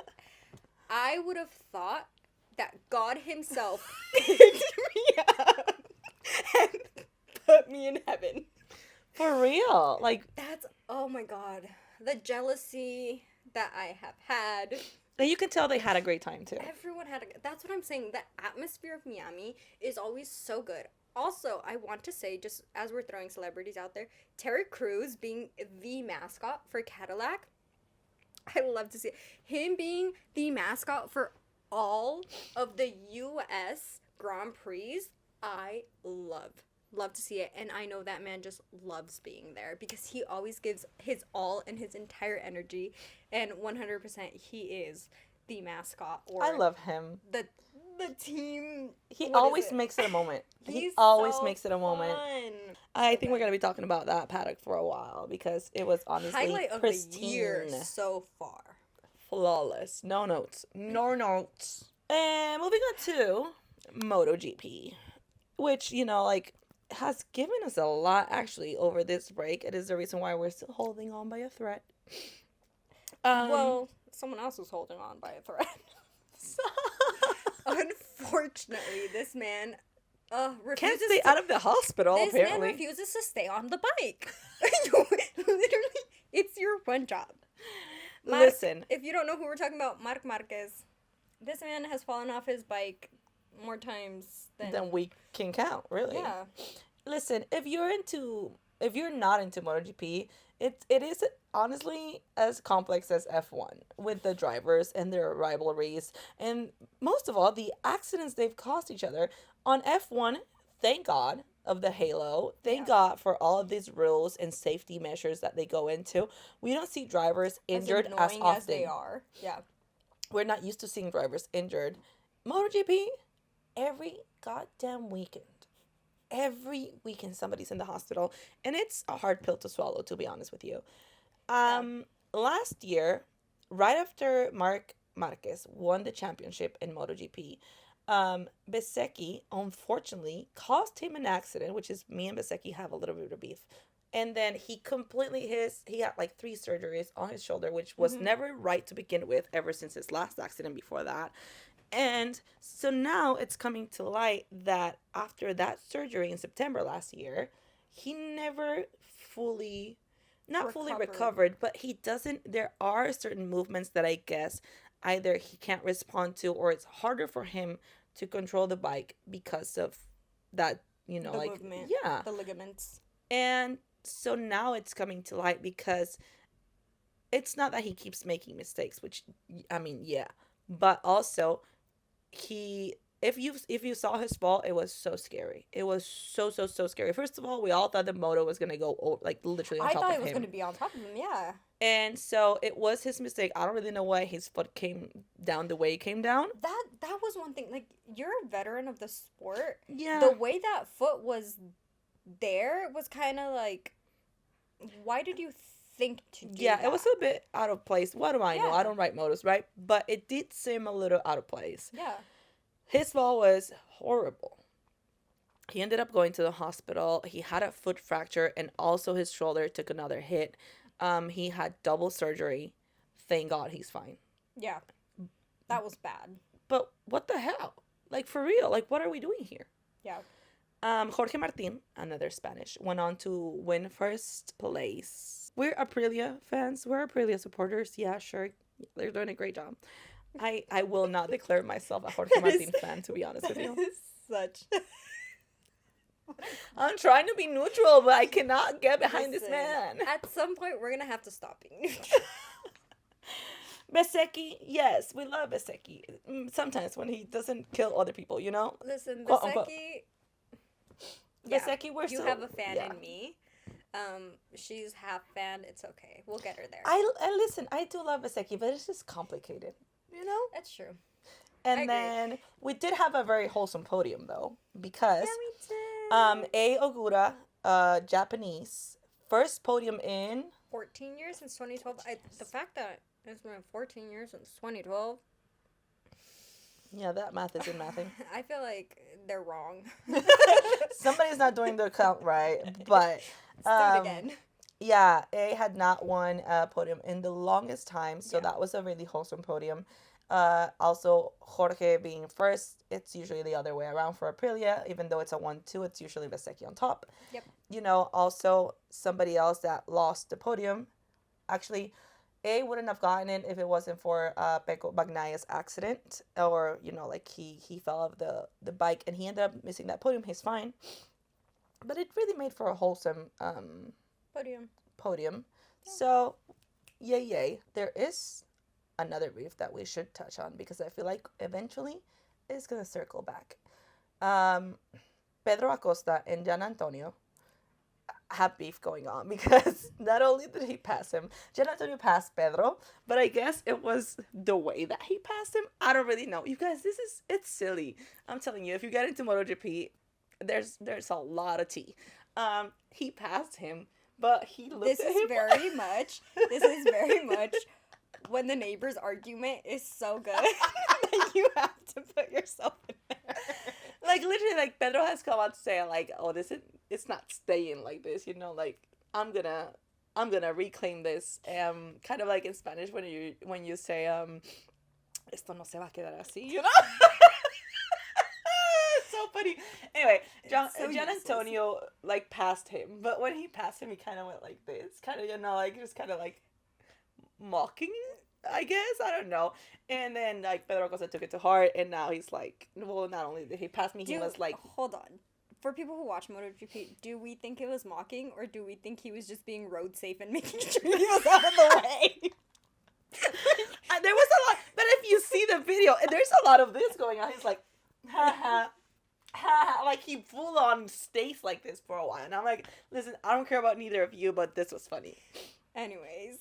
I would have thought that God himself picked me up and put me in heaven. for real, like, That's, oh my God, the jealousy that I have had. and you can tell they had a great time too. Everyone had that's what I'm saying. The atmosphere of Miami is always so good. Also, I want to say, just as we're throwing celebrities out there, Terry Crews being the mascot for Cadillac, I love to see it. Him being the mascot for all of the U.S. Grand Prix, I love to see it. And I know that man just loves being there because he always gives his all and his entire energy. And 100% he is the mascot, or I love him. the team. He what is always it? makes it a moment. He He's always so makes it a moment. fun. I So think we're good. gonna be talking about that paddock for a while because it was honestly Highlight of pristine, the year so far. flawless. No notes. No notes. And moving on to MotoGP, which like has given us a lot actually over this break. It is the reason why we're still holding on by a thread. Well, someone else was holding on by a thread. Unfortunately, this man can't refuses stay to, out of the hospital. this man Apparently, refuses to stay on the bike. Literally, it's your one job. Mark, listen. if you don't know who we're talking about, Marc Marquez, this man has fallen off his bike more times than Then we can count, really. yeah. Listen, if you're not into MotoGP, it is honestly as complex as F1 with the drivers and their rivalries, and most of all the accidents they've caused each other. On F1, thank God of the halo. Thank Yeah. God for all of these rules and safety measures that they go into. We don't see drivers injured as annoying often. as they are. Yeah. We're not used to seeing drivers injured. MotoGP, every goddamn weekend. Every weekend somebody's in the hospital. And it's a hard pill to swallow, to be honest with you. Last year, right after Marc Marquez won the championship in MotoGP, Bezzecchi unfortunately caused him an accident, which is me and Bezzecchi have a little bit of beef. And then he had like 3 surgeries on his shoulder, which was Mm-hmm. never right to begin with, ever since his last accident before that. And so now it's coming to light that after that surgery in September last year, he never fully, not fully Recovered. recovered, but he doesn't, there are certain movements that I guess either he can't respond to, or it's harder for him to control the bike because of that, The like, movement, yeah. the ligaments. And so now it's coming to light because it's not that he keeps making mistakes, which, I mean, yeah, but also he, if you saw his fall, it was so scary. It was so scary. First of all, we all thought the moto was gonna go like literally on I top thought of it was going him, to be on top of him. Yeah. and so it was his mistake. I don't really know why his foot came down the way it came down. That was one thing. Like, you're a veteran of the sport. Yeah, The way that foot was there was kind of like, why did you think to do yeah, that? it was a bit out of place. What do I know? I Yeah. don't ride motos, right? But it did seem a little out of place. Yeah. His fall was horrible. He ended up going to the hospital. He had a foot fracture, and also his shoulder took another hit. He had double surgery. Thank God he's fine. Yeah. That was bad. But what the hell? Like, for real? Like, what are we doing here? Yeah. Jorge Martin, another Spanish, went on to win first place. We're Aprilia fans. We're Aprilia supporters. Yeah, sure. They're doing a great job. I will not declare myself a Jorge Martin fan, to be honest with you. Such. I'm trying to be neutral, but I cannot get behind this Listen, man. At some point, we're gonna have to stop being neutral. Bezzecchi, yes, we love Bezzecchi. Sometimes when he doesn't kill other people, you know? Listen, Quote, unquote. Bezzecchi. Yeah, Bezzecchi, we're you still... have a fan yeah. in me. She's half fan. It's okay. We'll get her there. I listen, I do love Bezzecchi, but it's just complicated, you know? That's true. And I agree. then we did have a very wholesome podium, though, because Yeah, we did. A. Ogura, Japanese, first podium in... 14 years since 2012. The fact that it's been 14 years since 2012. Yeah, that math isn't mathing. I feel like they're wrong. Somebody's not doing the count right, but... Let's do it again. Yeah, A had not won a podium in the longest time, so Yeah. that was a really wholesome podium. Also, Jorge being first, it's usually the other way around for Aprilia. Even though it's a 1-2, it's usually Bezzecchi on top. Yep. You know, also somebody else that lost the podium. Actually, A wouldn't have gotten it if it wasn't for Pecco Bagnaya's accident. Or, you know, like he fell off the bike and he ended up missing that podium. He's fine. But it really made for a wholesome podium. Yeah. So, yay. There is another beef that we should touch on because I feel like eventually it's going to circle back. Pedro Acosta and Gian Antonio have beef going on because not only did he pass him, Gian Antonio passed Pedro, but I guess it was the way that he passed him. I don't really know. You guys, it's silly. I'm telling you, if you get into MotoGP, there's a lot of tea. He passed him, but he looked This at is him. this is very much when the neighbor's argument is so good that you have to put yourself in there. Like, literally, like, Pedro has come out to say, like, oh, it's not staying like this, you know, like, I'm gonna reclaim this. Kind of like in Spanish when you say, esto no se va a quedar así, you know? It's so funny. Anyway, Gian Antonio, like, passed him, but when he passed him, he kind of went like this, kind of, you know, like, just kind of, like, mocking, I guess, I don't know. And then, like, Pedro Acosta took it to heart, and now he's like, well, not only did he pass me, he was like... Hold on. For people who watch MotoGP, do we think it was mocking, or do we think he was just being road safe and making sure he was out of the way? There was a lot, but if you see the video, there's a lot of this going on. He's like, ha ha, ha ha, like he full on stays like this for a while. And I'm like, listen, I don't care about neither of you, but this was funny. Anyways.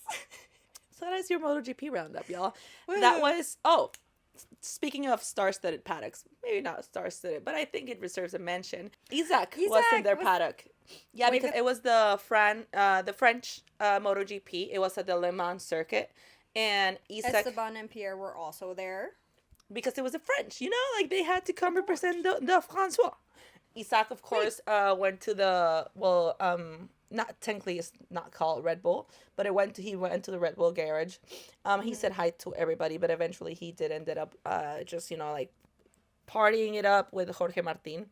So that is your MotoGP roundup, y'all. Woo-hoo. That was, speaking of star-studded paddocks, maybe not star-studded, but I think it deserves a mention. Isaac was in their paddock. Yeah, because it was the French MotoGP. It was at the Le Mans circuit. And Isaac... Esteban and Pierre were also there. Because it was the French, you know? Like, they had to come represent the Francois. Isaac, of course, went to the... not technically it's not called Red Bull, but he went to the Red Bull garage. He Mm-hmm. said hi to everybody, but eventually he did ended up just like partying it up with Jorge Martin.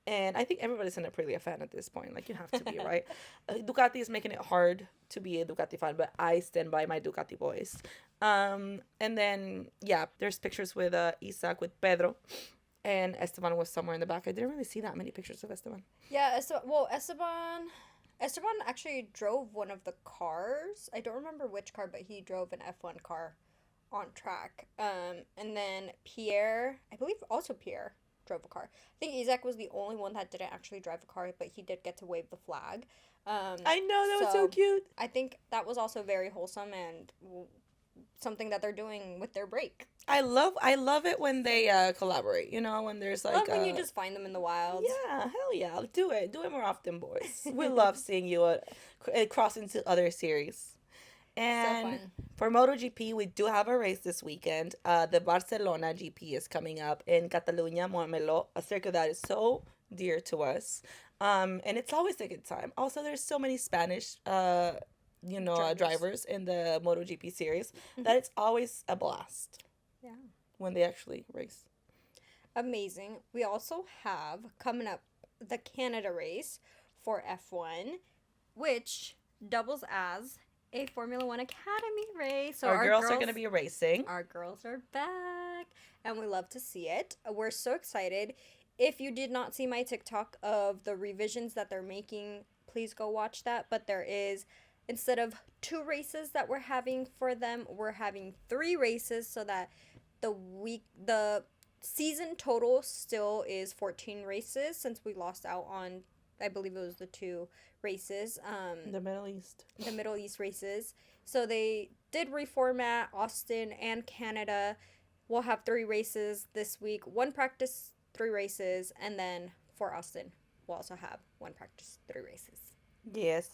And I think everybody's an Aprilia fan at this point. Like, you have to be, right? Ducati is making it hard to be a Ducati fan, but I stand by my Ducati boys. And then, yeah, there's pictures with Isaac, with Pedro, and Esteban was somewhere in the back. I didn't really see that many pictures of Esteban. Yeah, Esteban actually drove one of the cars. I don't remember which car, but he drove an F1 car on track. And then Pierre, I believe also Pierre drove a car. I think Isaac was the only one that didn't actually drive a car, but he did get to wave the flag. I know, that was so cute. I think that was also very wholesome and something that they're doing with their break. I love it when they collaborate. When there's like Love when you just find them in the wild. yeah, hell yeah, do it more often, boys. We love seeing you cross into other series. And So fun. for MotoGP, we do have a race this weekend. The Barcelona GP is coming up in Catalunya, Montmeló, a circuit that is so dear to us. And it's always a good time. Also, there's so many Spanish, drivers in the MotoGP series that it's always a blast. Yeah. When they actually race. Amazing. We also have coming up the Canada race for F1, which doubles as a Formula One Academy race. So our girls are going to be racing. Our girls are back, and we love to see it. We're so excited. If you did not see my TikTok of the revisions that they're making, please go watch that. But there is, instead of 2 races that we're having for them, we're having 3 races so that the season total still is 14 races, since we lost out on, I believe it was the 2 races. The Middle East. The Middle East races. So they did reformat Austin and Canada. We'll have 3 races this week. 1 practice, 3 races. And then for Austin, we'll also have 1 practice, 3 races. Yes.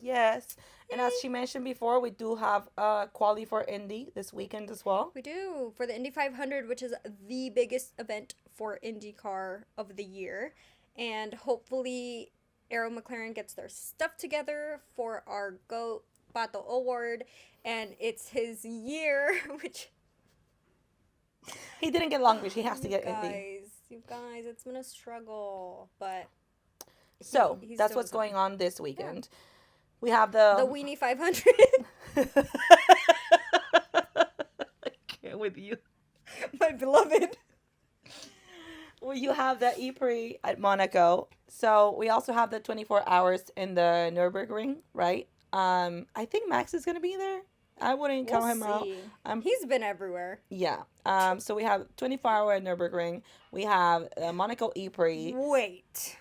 And as she mentioned before, we do have quali for Indy this weekend as well. We do, for the Indy 500, which is the biggest event for IndyCar of the year. And hopefully Arrow McLaren gets their stuff together for our Go Pato Award. And it's his year, which... He didn't get Long Beach. He has to get Indy. You guys, it's been a struggle. But... So, that's what's going on this weekend. Yeah. We have the Weenie 500. I can't with you. My beloved. Well, you have the E-Prix at Monaco. So, we also have the 24 hours in the Nürburgring, right? I think Max is going to be there. I wouldn't count him out. He's been everywhere. Yeah. So, we have 24-hour at Nürburgring. We have Monaco E-Prix. Wait.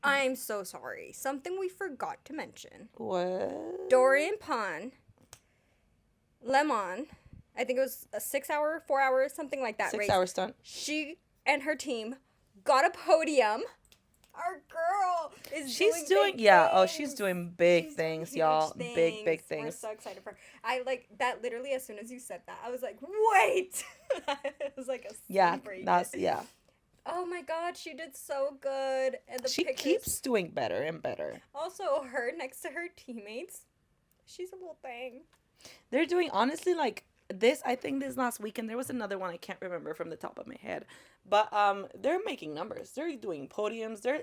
I'm so sorry. Something we forgot to mention. What? Dorian Pon, Le Mans, I think it was a 6-hour, 4 hours, something like that. 6-hour stunt. She and her team got a podium. Our girl is she's doing yeah. things. Oh, she's doing big things, y'all. Big things. We're so excited for her. I like that. Literally, as soon as you said that, I was like, wait. It was like a break. Yeah. Oh my God, she did so good. And she keeps doing better and better. Also, her next to her teammates, she's a little thing. They're doing, honestly, like this. I think this last weekend there was another one I can't remember from the top of my head, but they're making numbers. They're doing podiums. They're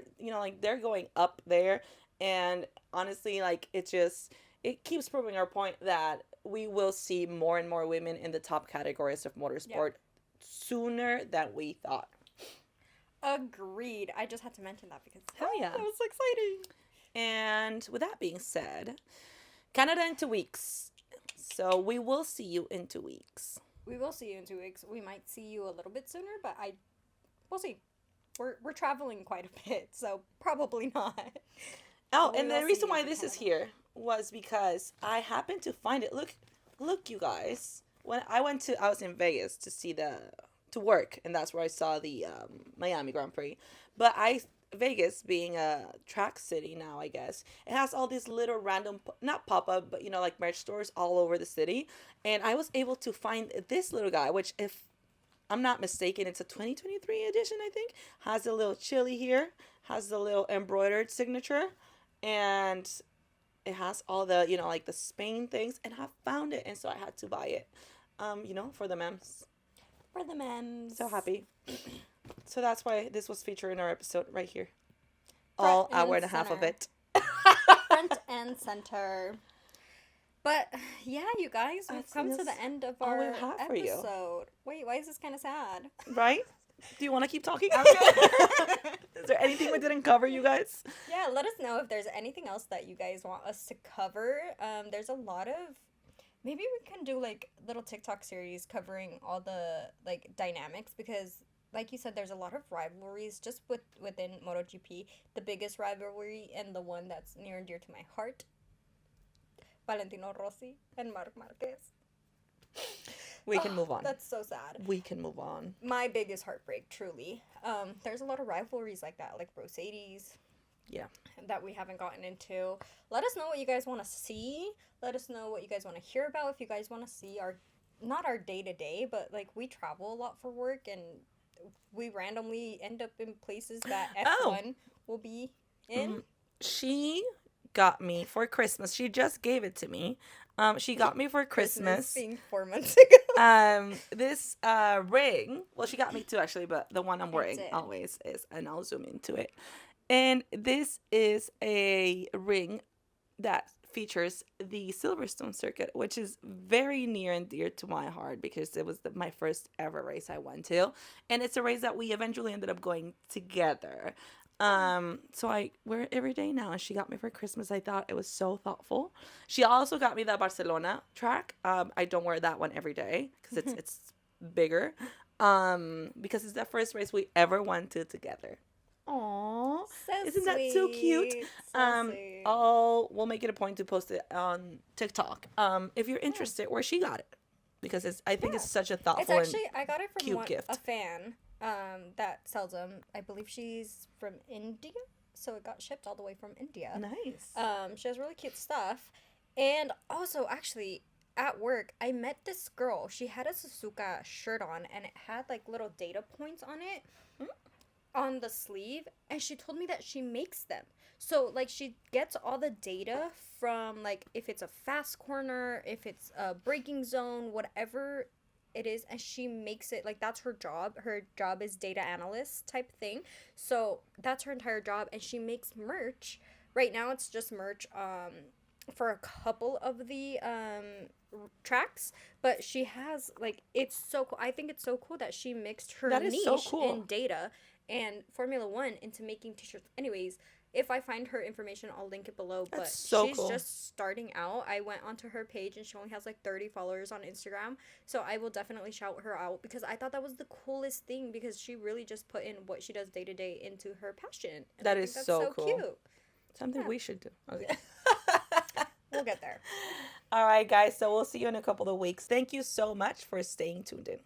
they're going up there, and honestly, like it keeps proving our point that we will see more and more women in the top categories of motorsport sooner than we thought. Agreed. I just had to mention that because hell yeah, that was so exciting. And with that being said, Canada in 2 weeks. So we will see you in 2 weeks. We will see you in 2 weeks. We might see you a little bit sooner, but we'll see. We're traveling quite a bit, so probably not. Oh, and the reason why this is here was because I happened to find it. Look, you guys. When I was in Vegas to work, and that's where I saw the Miami Grand Prix. But Vegas being a track city now, I guess, it has all these little random, not pop-up, but like merch stores all over the city. And I was able to find this little guy, which, if I'm not mistaken, it's a 2023 edition, I think. Has a little chili here, has the little embroidered signature, and It has all the, like the Spain things, and I found it, and so I had to buy it. For the memes. For the So memes. happy. So that's why this was featured in our episode right here. Front All hour and and a half of center. it. Front and center. But yeah, you guys, I we've think come to that's the end of all we our have for you. episode. Wait, why is this kind of sad? Right? Do you want to keep talking? Okay. Is there anything we didn't cover, you guys? Yeah, let us know if there's anything else that you guys want us to cover. There's a lot of maybe we can do like little TikTok series covering all the like dynamics because like you said there's a lot of rivalries just within MotoGP. The biggest rivalry and the one that's near and dear to my heart, Valentino Rossi and Marc Marquez. We can move on. That's so sad. We can move on. My biggest heartbreak, truly. There's a lot of rivalries like that, like Mercedes. Yeah. That we haven't gotten into. Let us know what you guys want to see. Let us know what you guys want to hear about. If you guys want to see not our day to day, but like we travel a lot for work and we randomly end up in places that F1 will be in. She got me for Christmas. She just gave it to me. She got me for Christmas. Being 4 months ago. This ring. Well, she got me two actually, but the one I'm wearing always is, and I'll zoom into it. And this is a ring that features the Silverstone circuit, which is very near and dear to my heart because it was my first ever race I went to, and it's a race that we eventually ended up going together. So I wear it every day now, and she got me for Christmas. I thought it was so thoughtful. She also got me the Barcelona track. I don't wear that one every day because it's bigger. Because it's the first race we ever went to together. Aww, so isn't that so cute? So sweet. We'll make it a point to post it on TikTok. If you're interested, where she got it, because I think it's such a thoughtful. It's actually I got it from gift. a fan that sells them. I believe she's from India, so it got shipped all the way from India. Nice. She has really cute stuff, and also actually at work I met this girl. She had a Suzuka shirt on, and it had like little data points on it. On the sleeve, and she told me that she makes them. So like she gets all the data from like if it's a fast corner, if it's a braking zone, whatever it is, and she makes it. Like that's her job. Her job is data analyst type thing. So that's her entire job, and she makes merch. Right now it's just merch for a couple of the tracks, but she has like it's so cool. I think it's so cool that she mixed her niche in data and Formula One into making t-shirts. Anyways, if I find her information, I'll link it below. But she's just starting out. I went onto her page and she only has like 30 followers on Instagram. So I will definitely shout her out because I thought that was the coolest thing because she really just put in what she does day to day into her passion. And that is so cool. Cute. Something we should do. Okay. We'll get there. All right, guys. So we'll see you in a couple of weeks. Thank you so much for staying tuned in.